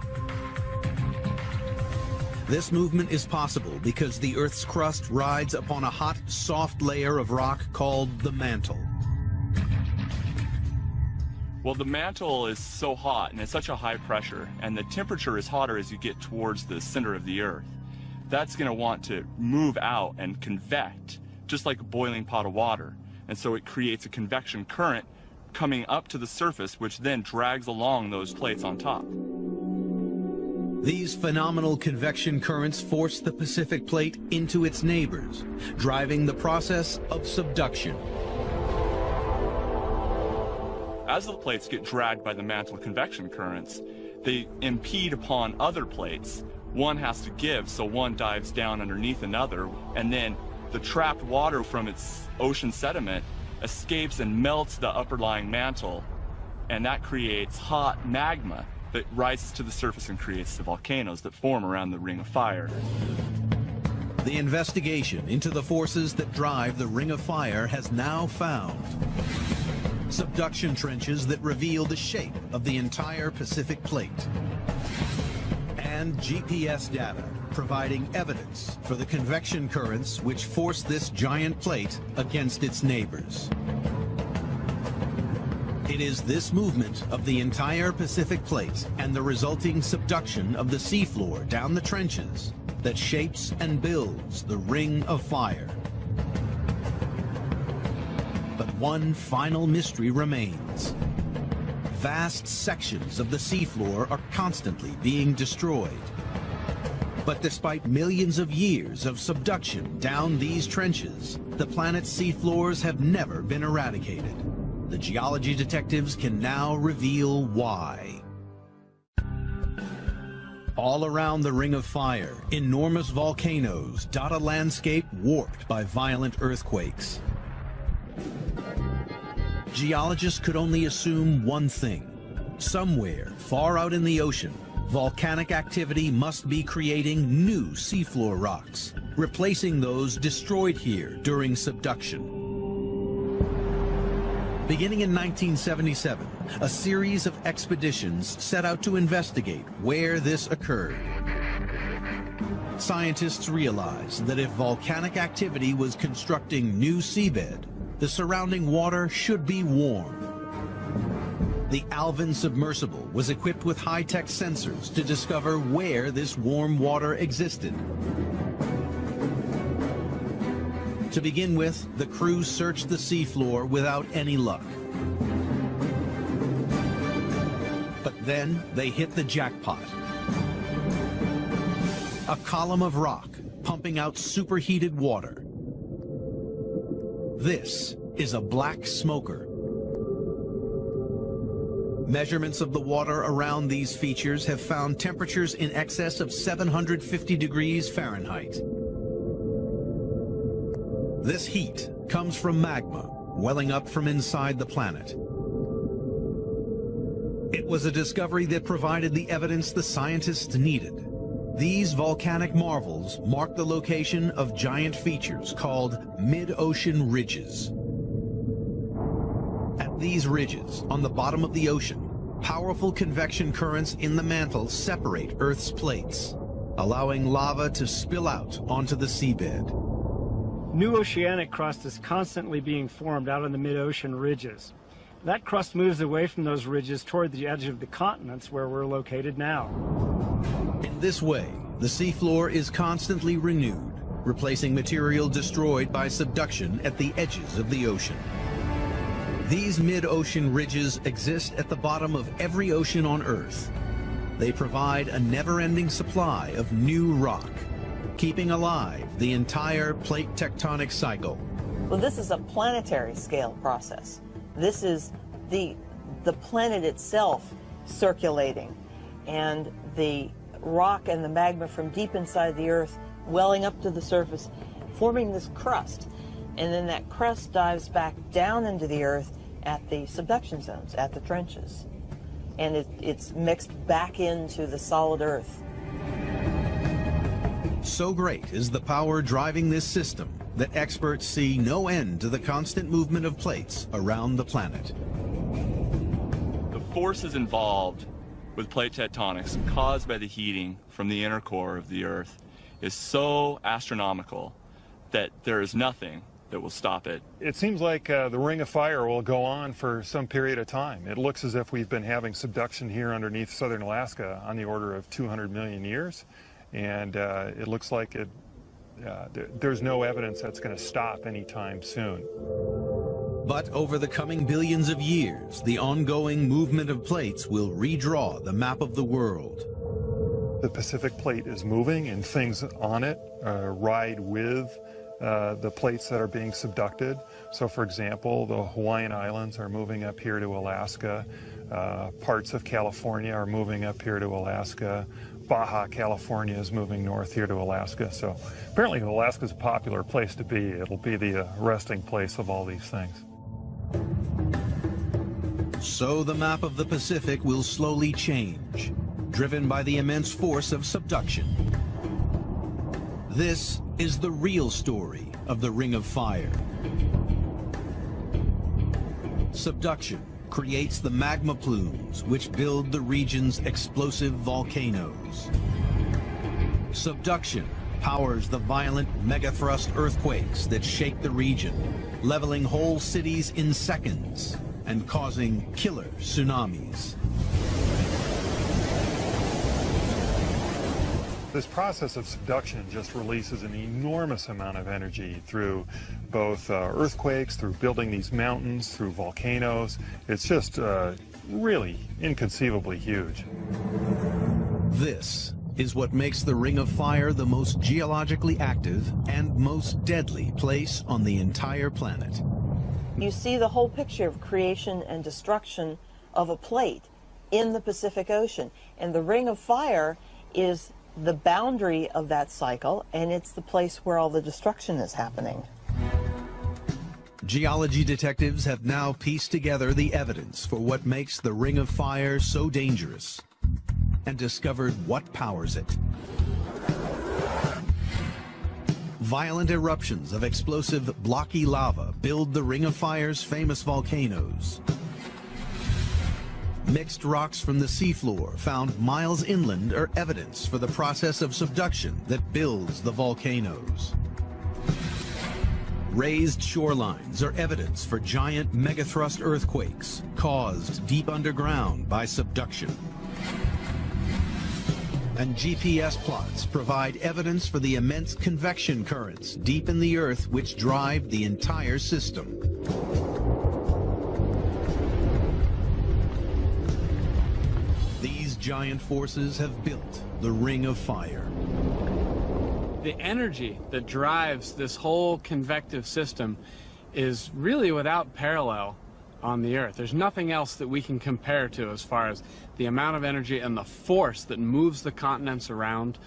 This movement is possible because the Earth's crust rides upon a hot, soft layer of rock called the mantle. Well, the mantle is so hot and it's such a high pressure, and the temperature is hotter as you get towards the center of the Earth. That's going to want to move out and convect, just like a boiling pot of water. And so it creates a convection current coming up to the surface, which then drags along those plates on top. These phenomenal convection currents force the Pacific Plate into its neighbors, driving the process of subduction. As the plates get dragged by the mantle convection currents, they impede upon other plates. One has to give, so one dives down underneath another, and then the trapped water from its ocean sediment escapes and melts the upper-lying mantle, and that creates hot magma that rises to the surface and creates the volcanoes that form around the Ring of Fire. The investigation into the forces that drive the Ring of Fire has now found subduction trenches that reveal the shape of the entire Pacific Plate, and GPS data providing evidence for the convection currents which force this giant plate against its neighbors. It is this movement of the entire Pacific Plate and the resulting subduction of the seafloor down the trenches that shapes and builds the Ring of Fire. But one final mystery remains. Vast sections of the seafloor are constantly being destroyed. But despite millions of years of subduction down these trenches, the planet's seafloors have never been eradicated. The geology detectives can now reveal why. All around the Ring of Fire, enormous volcanoes dot a landscape warped by violent earthquakes. Geologists could only assume one thing. Somewhere far out in the ocean, volcanic activity must be creating new seafloor rocks, replacing those destroyed here during subduction. Beginning in 1977, a series of expeditions set out to investigate where this occurred. Scientists realized that if volcanic activity was constructing new seabed, the surrounding water should be warm. The Alvin submersible was equipped with high-tech sensors to discover where this warm water existed. To begin with, the crew searched the seafloor without any luck. But then they hit the jackpot. A column of rock pumping out superheated water. This is a black smoker. Measurements of the water around these features have found temperatures in excess of 750 degrees Fahrenheit. This heat comes from magma welling up from inside the planet. It was a discovery that provided the evidence the scientists needed. These volcanic marvels mark the location of giant features called mid-ocean ridges. At these ridges, on the bottom of the ocean, powerful convection currents in the mantle separate Earth's plates, allowing lava to spill out onto the seabed. New oceanic crust is constantly being formed out on the mid-ocean ridges. That crust moves away from those ridges toward the edge of the continents where we're located now. In this way, the seafloor is constantly renewed, replacing material destroyed by subduction at the edges of the ocean. These mid-ocean ridges exist at the bottom of every ocean on Earth. They provide a never-ending supply of new rock, keeping alive the entire plate tectonic cycle. Well, this is a planetary scale process. This is the planet itself circulating, and the rock and the magma from deep inside the Earth welling up to the surface, forming this crust. And then that crust dives back down into the Earth at the subduction zones, at the trenches. And it's mixed back into the solid Earth. So great is the power driving this system that experts see no end to the constant movement of plates around the planet. The forces involved with plate tectonics caused by the heating from the inner core of the Earth is so astronomical that there is nothing that will stop it. It seems like the Ring of Fire will go on for some period of time. It looks as if we've been having subduction here underneath southern Alaska on the order of 200 million years. And it looks like there's no evidence that's going to stop anytime soon. But over the coming billions of years, the ongoing movement of plates will redraw the map of the world. The Pacific plate is moving, and things on it ride with the plates that are being subducted. So, for example, the Hawaiian Islands are moving up here to Alaska. Parts of California are moving up here to Alaska. Baja California is moving north here to Alaska. So apparently Alaska's a popular place to be. It'll be the resting place of all these things. So the map of the Pacific will slowly change, driven by the immense force of subduction. This is the real story of the Ring of Fire. Subduction creates the magma plumes which build the region's explosive volcanoes. Subduction powers the violent megathrust earthquakes that shake the region, leveling whole cities in seconds and causing killer tsunamis. This process of subduction just releases an enormous amount of energy through both earthquakes, through building these mountains, through volcanoes. It's just really inconceivably huge. This is what makes the Ring of Fire the most geologically active and most deadly place on the entire planet. You see the whole picture of creation and destruction of a plate in the Pacific Ocean. And the Ring of Fire is the boundary of that cycle, and it's the place where all the destruction is happening. Geology detectives have now pieced together the evidence for what makes the Ring of Fire so dangerous and discovered what powers it. Violent eruptions of explosive blocky lava build the Ring of Fire's famous volcanoes. Mixed rocks from the seafloor found miles inland are evidence for the process of subduction that builds the volcanoes. Raised shorelines are evidence for giant megathrust earthquakes caused deep underground by subduction. And GPS plots provide evidence for the immense convection currents deep in the earth which drive the entire system. These giant forces have built the Ring of Fire. The energy that drives this whole convective system is really without parallel on the Earth. There's nothing else that we can compare to as far as the amount of energy and the force that moves the continents around,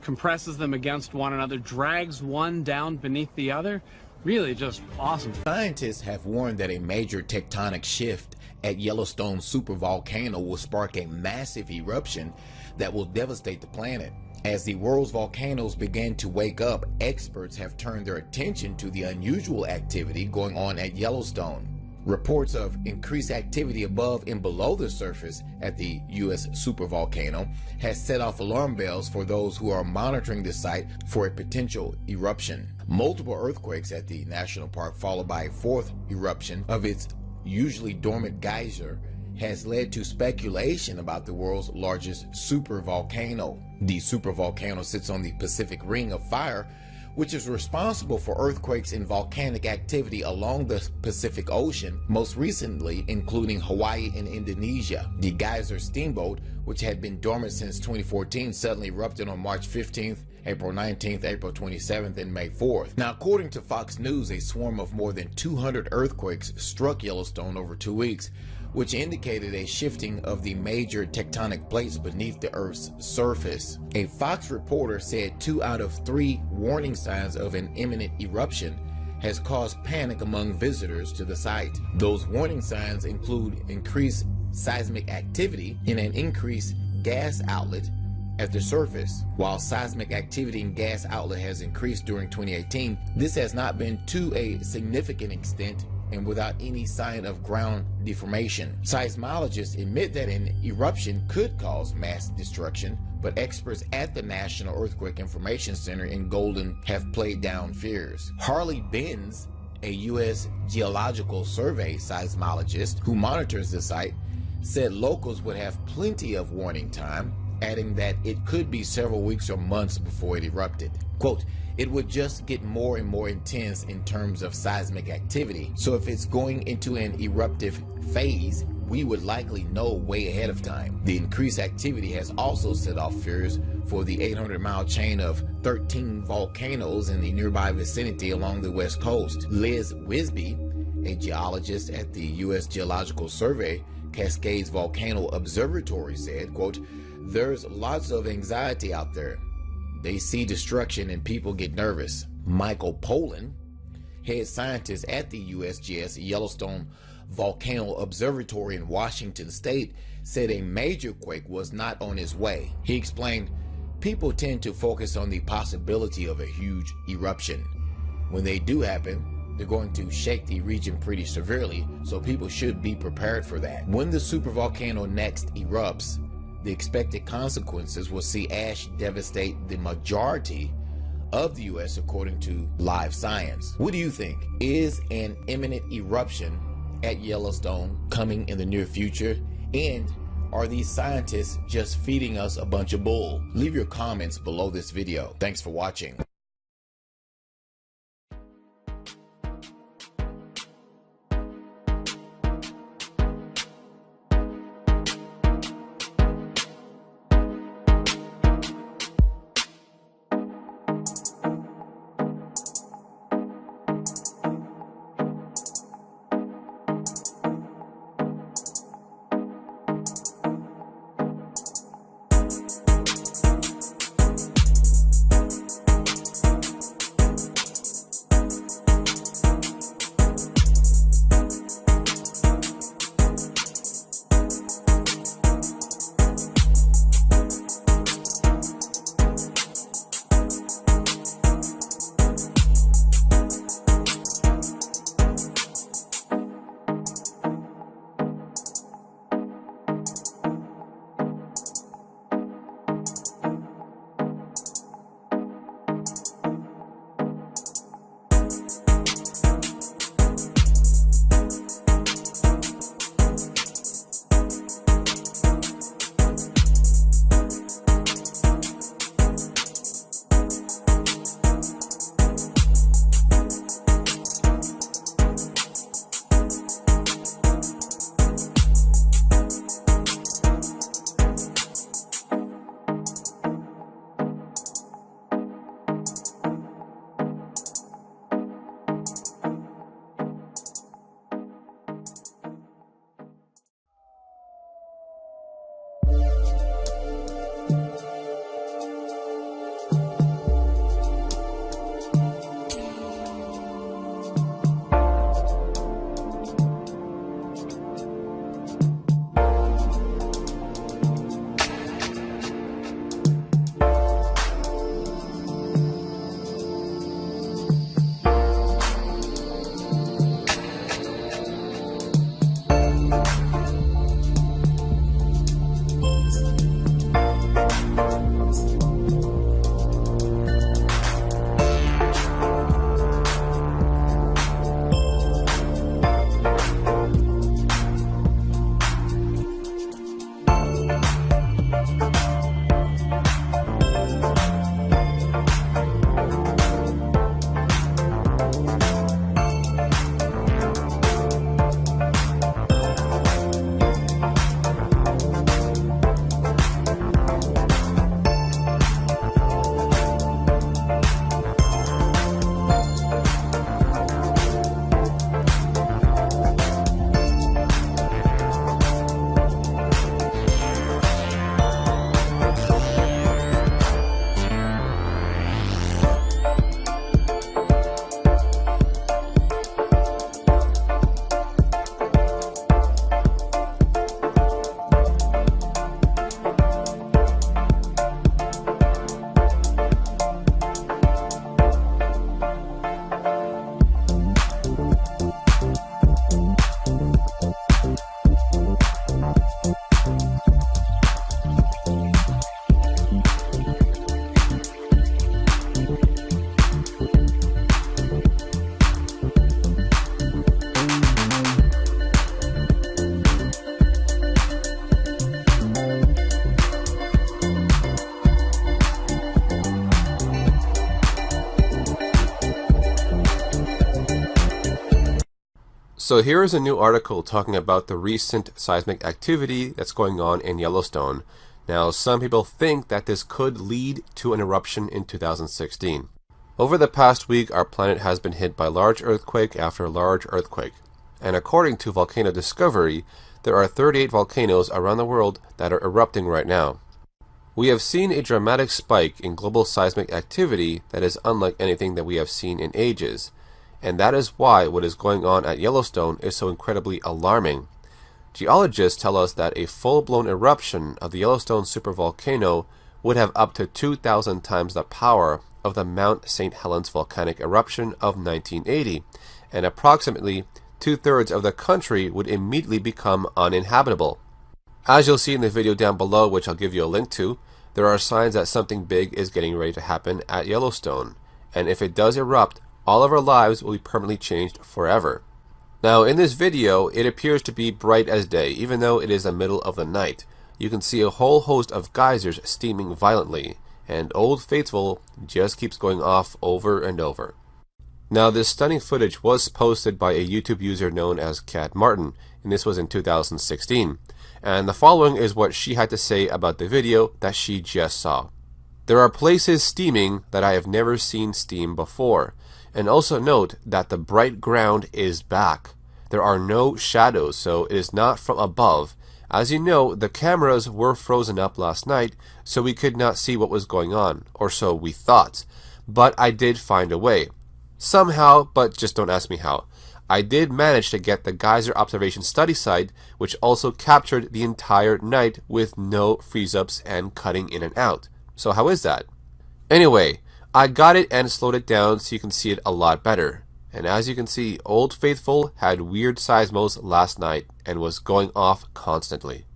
compresses them against one another, drags one down beneath the other. Really just awesome. Scientists have warned that a major tectonic shift at Yellowstone supervolcano will spark a massive eruption that will devastate the planet. As the world's volcanoes begin to wake up, experts have turned their attention to the unusual activity going on at Yellowstone. Reports of increased activity above and below the surface at the U.S. supervolcano has set off alarm bells for those who are monitoring the site for a potential eruption. Multiple earthquakes at the national park, followed by a fourth eruption of its usually dormant geyser, has led to speculation about the world's largest supervolcano. The supervolcano sits on the Pacific Ring of Fire, which is responsible for earthquakes and volcanic activity along the Pacific Ocean, most recently including Hawaii and Indonesia. The geyser steamboat, which had been dormant since 2014, suddenly erupted on March 15th, April 19th, April 27th, and May 4th. Now, according to Fox News, a swarm of more than 200 earthquakes struck Yellowstone over 2 weeks, which indicated a shifting of the major tectonic plates beneath the Earth's surface. A Fox reporter said 2 out of 3 warning signs of an imminent eruption has caused panic among visitors to the site. Those warning signs include increased seismic activity and an increased gas outlet at the surface. While seismic activity in gas outlet has increased during 2018, this has not been to a significant extent and without any sign of ground deformation. Seismologists admit that an eruption could cause mass destruction, but experts at the National Earthquake Information Center in Golden have played down fears. Harley Benz, a U.S. Geological Survey seismologist who monitors the site, said locals would have plenty of warning time, adding that it could be several weeks or months before it erupted. Quote, "It would just get more and more intense in terms of seismic activity. So if it's going into an eruptive phase, we would likely know way ahead of time." The increased activity has also set off fears for the 800-mile chain of 13 volcanoes in the nearby vicinity along the west coast. Liz Wisby, a geologist at the U.S. Geological Survey Cascades Volcano Observatory, said, quote, "There's lots of anxiety out there. They see destruction and people get nervous." Michael Pollan, head scientist at the USGS Yellowstone Volcano Observatory in Washington State, said a major quake was not on its way. He explained, "People tend to focus on the possibility of a huge eruption. When they do happen, they're going to shake the region pretty severely, so people should be prepared for that. When the supervolcano next erupts, the expected consequences will see ash devastate the majority of the U.S. according to Live Science." What do you think? Is an imminent eruption at Yellowstone coming in the near future? And are these scientists just feeding us a bunch of bull? Leave your comments below this video. Thanks for watching. So here is a new article talking about the recent seismic activity that's going on in Yellowstone. Now, some people think that this could lead to an eruption in 2016. Over the past week, our planet has been hit by large earthquake after large earthquake. And according to Volcano Discovery, there are 38 volcanoes around the world that are erupting right now. We have seen a dramatic spike in global seismic activity that is unlike anything that we have seen in ages. And that is why what is going on at Yellowstone is so incredibly alarming. Geologists tell us that a full-blown eruption of the Yellowstone supervolcano would have up to 2,000 times the power of the Mount St. Helens volcanic eruption of 1980, and approximately 2/3 of the country would immediately become uninhabitable. As you'll see in the video down below, which I'll give you a link to, there are signs that something big is getting ready to happen at Yellowstone, and if it does erupt, all of our lives will be permanently changed forever. Now, in this video, it appears to be bright as day, even though it is the middle of the night. You can see a whole host of geysers steaming violently, and Old Faithful just keeps going off over and over. Now, this stunning footage was posted by a YouTube user known as Cat Martin, and this was in 2016. And the following is what she had to say about the video that she just saw. There are places steaming that I have never seen steam before. And also note that the bright ground is back. There are no shadows, so it is not from above. As you know, the cameras were frozen up last night, so we could not see what was going on, or so we thought. But I did find a way. Somehow, but just don't ask me how. I did manage to get the geyser observation study site, which also captured the entire night with no freeze-ups and cutting in and out. So how is that? Anyway, I got it and slowed it down so you can see it a lot better. And as you can see, Old Faithful had weird seismos last night and was going off constantly.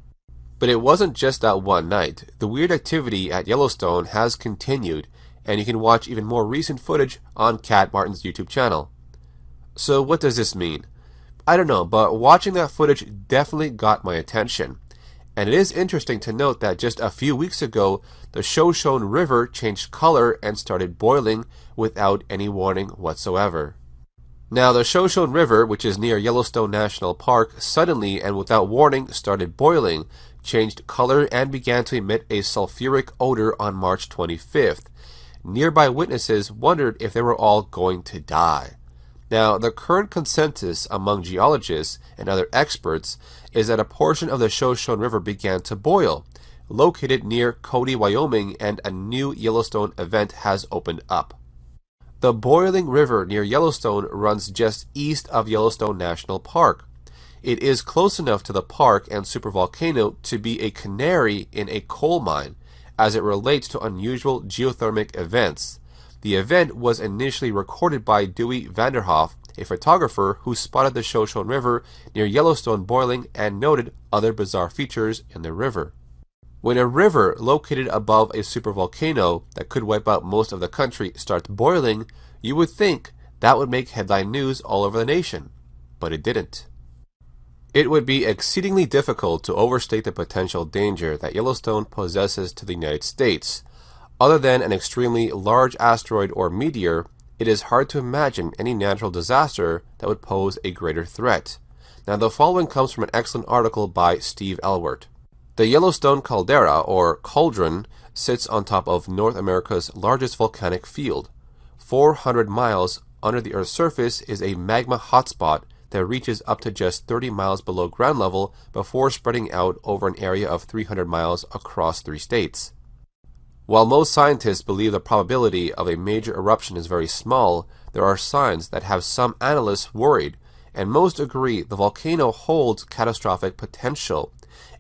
But it wasn't just that one night. The weird activity at Yellowstone has continued, and you can watch even more recent footage on Cat Martin's YouTube channel. So what does this mean? I don't know, but watching that footage definitely got my attention. And it is interesting to note that just a few weeks ago, the Shoshone River changed color and started boiling without any warning whatsoever. Now, the Shoshone River, which is near Yellowstone National Park, suddenly and without warning started boiling, changed color, and began to emit a sulfuric odor on March 25th. Nearby witnesses wondered if they were all going to die. Now, the current consensus among geologists and other experts is that a portion of the Shoshone River began to boil, located near Cody, Wyoming, and a new Yellowstone event has opened up. The boiling river near Yellowstone runs just east of Yellowstone National Park. It is close enough to the park and supervolcano to be a canary in a coal mine, as it relates to unusual geothermic events. The event was initially recorded by Dewey Vanderhoff, a photographer who spotted the Shoshone River near Yellowstone boiling and noted other bizarre features in the river. When a river located above a supervolcano that could wipe out most of the country starts boiling, you would think that would make headline news all over the nation, but it didn't. It would be exceedingly difficult to overstate the potential danger that Yellowstone possesses to the United States. Other than an extremely large asteroid or meteor, it is hard to imagine any natural disaster that would pose a greater threat. Now, the following comes from an excellent article by Steve Elwert. The Yellowstone caldera, or cauldron, sits on top of North America's largest volcanic field. 400 miles under the Earth's surface is a magma hotspot that reaches up to just 30 miles below ground level before spreading out over an area of 300 miles across 3 states. While most scientists believe the probability of a major eruption is very small, there are signs that have some analysts worried, and most agree the volcano holds catastrophic potential.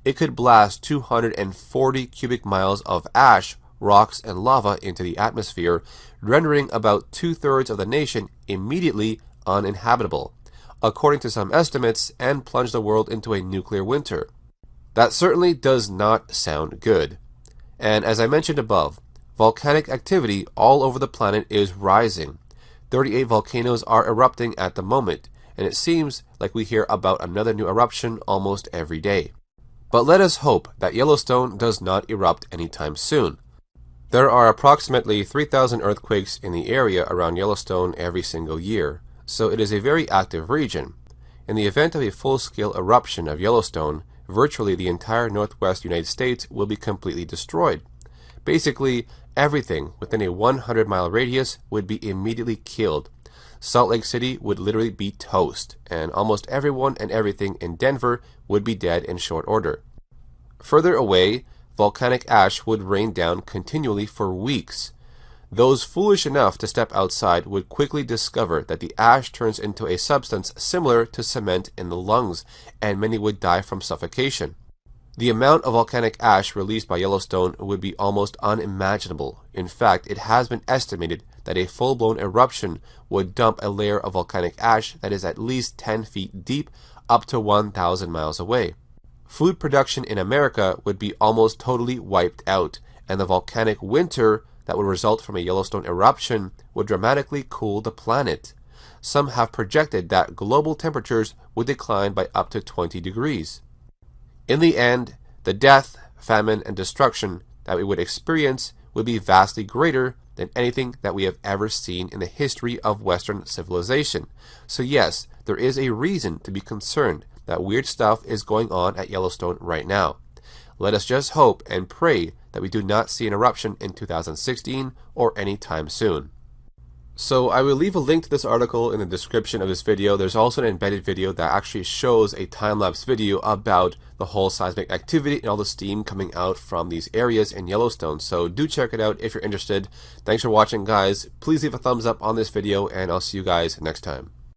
It could blast 240 cubic miles of ash, rocks, and lava into the atmosphere, rendering about 2/3 of the nation immediately uninhabitable, according to some estimates, and plunge the world into a nuclear winter. That certainly does not sound good. And as I mentioned above, volcanic activity all over the planet is rising. 38 volcanoes are erupting at the moment, and it seems like we hear about another new eruption almost every day. But let us hope that Yellowstone does not erupt anytime soon. There are approximately 3,000 earthquakes in the area around Yellowstone every single year, so it is a very active region. In the event of a full-scale eruption of Yellowstone, virtually the entire northwest United States will be completely destroyed. Basically, everything within a 100-mile radius would be immediately killed. Salt Lake City would literally be toast, and almost everyone and everything in Denver would be dead in short order. Further away, volcanic ash would rain down continually for weeks. Those foolish enough to step outside would quickly discover that the ash turns into a substance similar to cement in the lungs, and many would die from suffocation. The amount of volcanic ash released by Yellowstone would be almost unimaginable. In fact, it has been estimated that a full-blown eruption would dump a layer of volcanic ash that is at least 10 feet deep, up to 1,000 miles away. Food production in America would be almost totally wiped out, and the volcanic winter that would result from a Yellowstone eruption would dramatically cool the planet. Some have projected that global temperatures would decline by up to 20 degrees. In the end, the death, famine, and destruction that we would experience would be vastly greater than anything that we have ever seen in the history of Western civilization. So yes, there is a reason to be concerned that weird stuff is going on at Yellowstone right now. Let us just hope and pray that we do not see an eruption in 2016 or anytime soon. So I will leave a link to this article in the description of this video. There's also an embedded video that actually shows a time-lapse video about the whole seismic activity and all the steam coming out from these areas in Yellowstone. So do check it out if you're interested. Thanks for watching, guys. Please leave a thumbs up on this video, and I'll see you guys next time.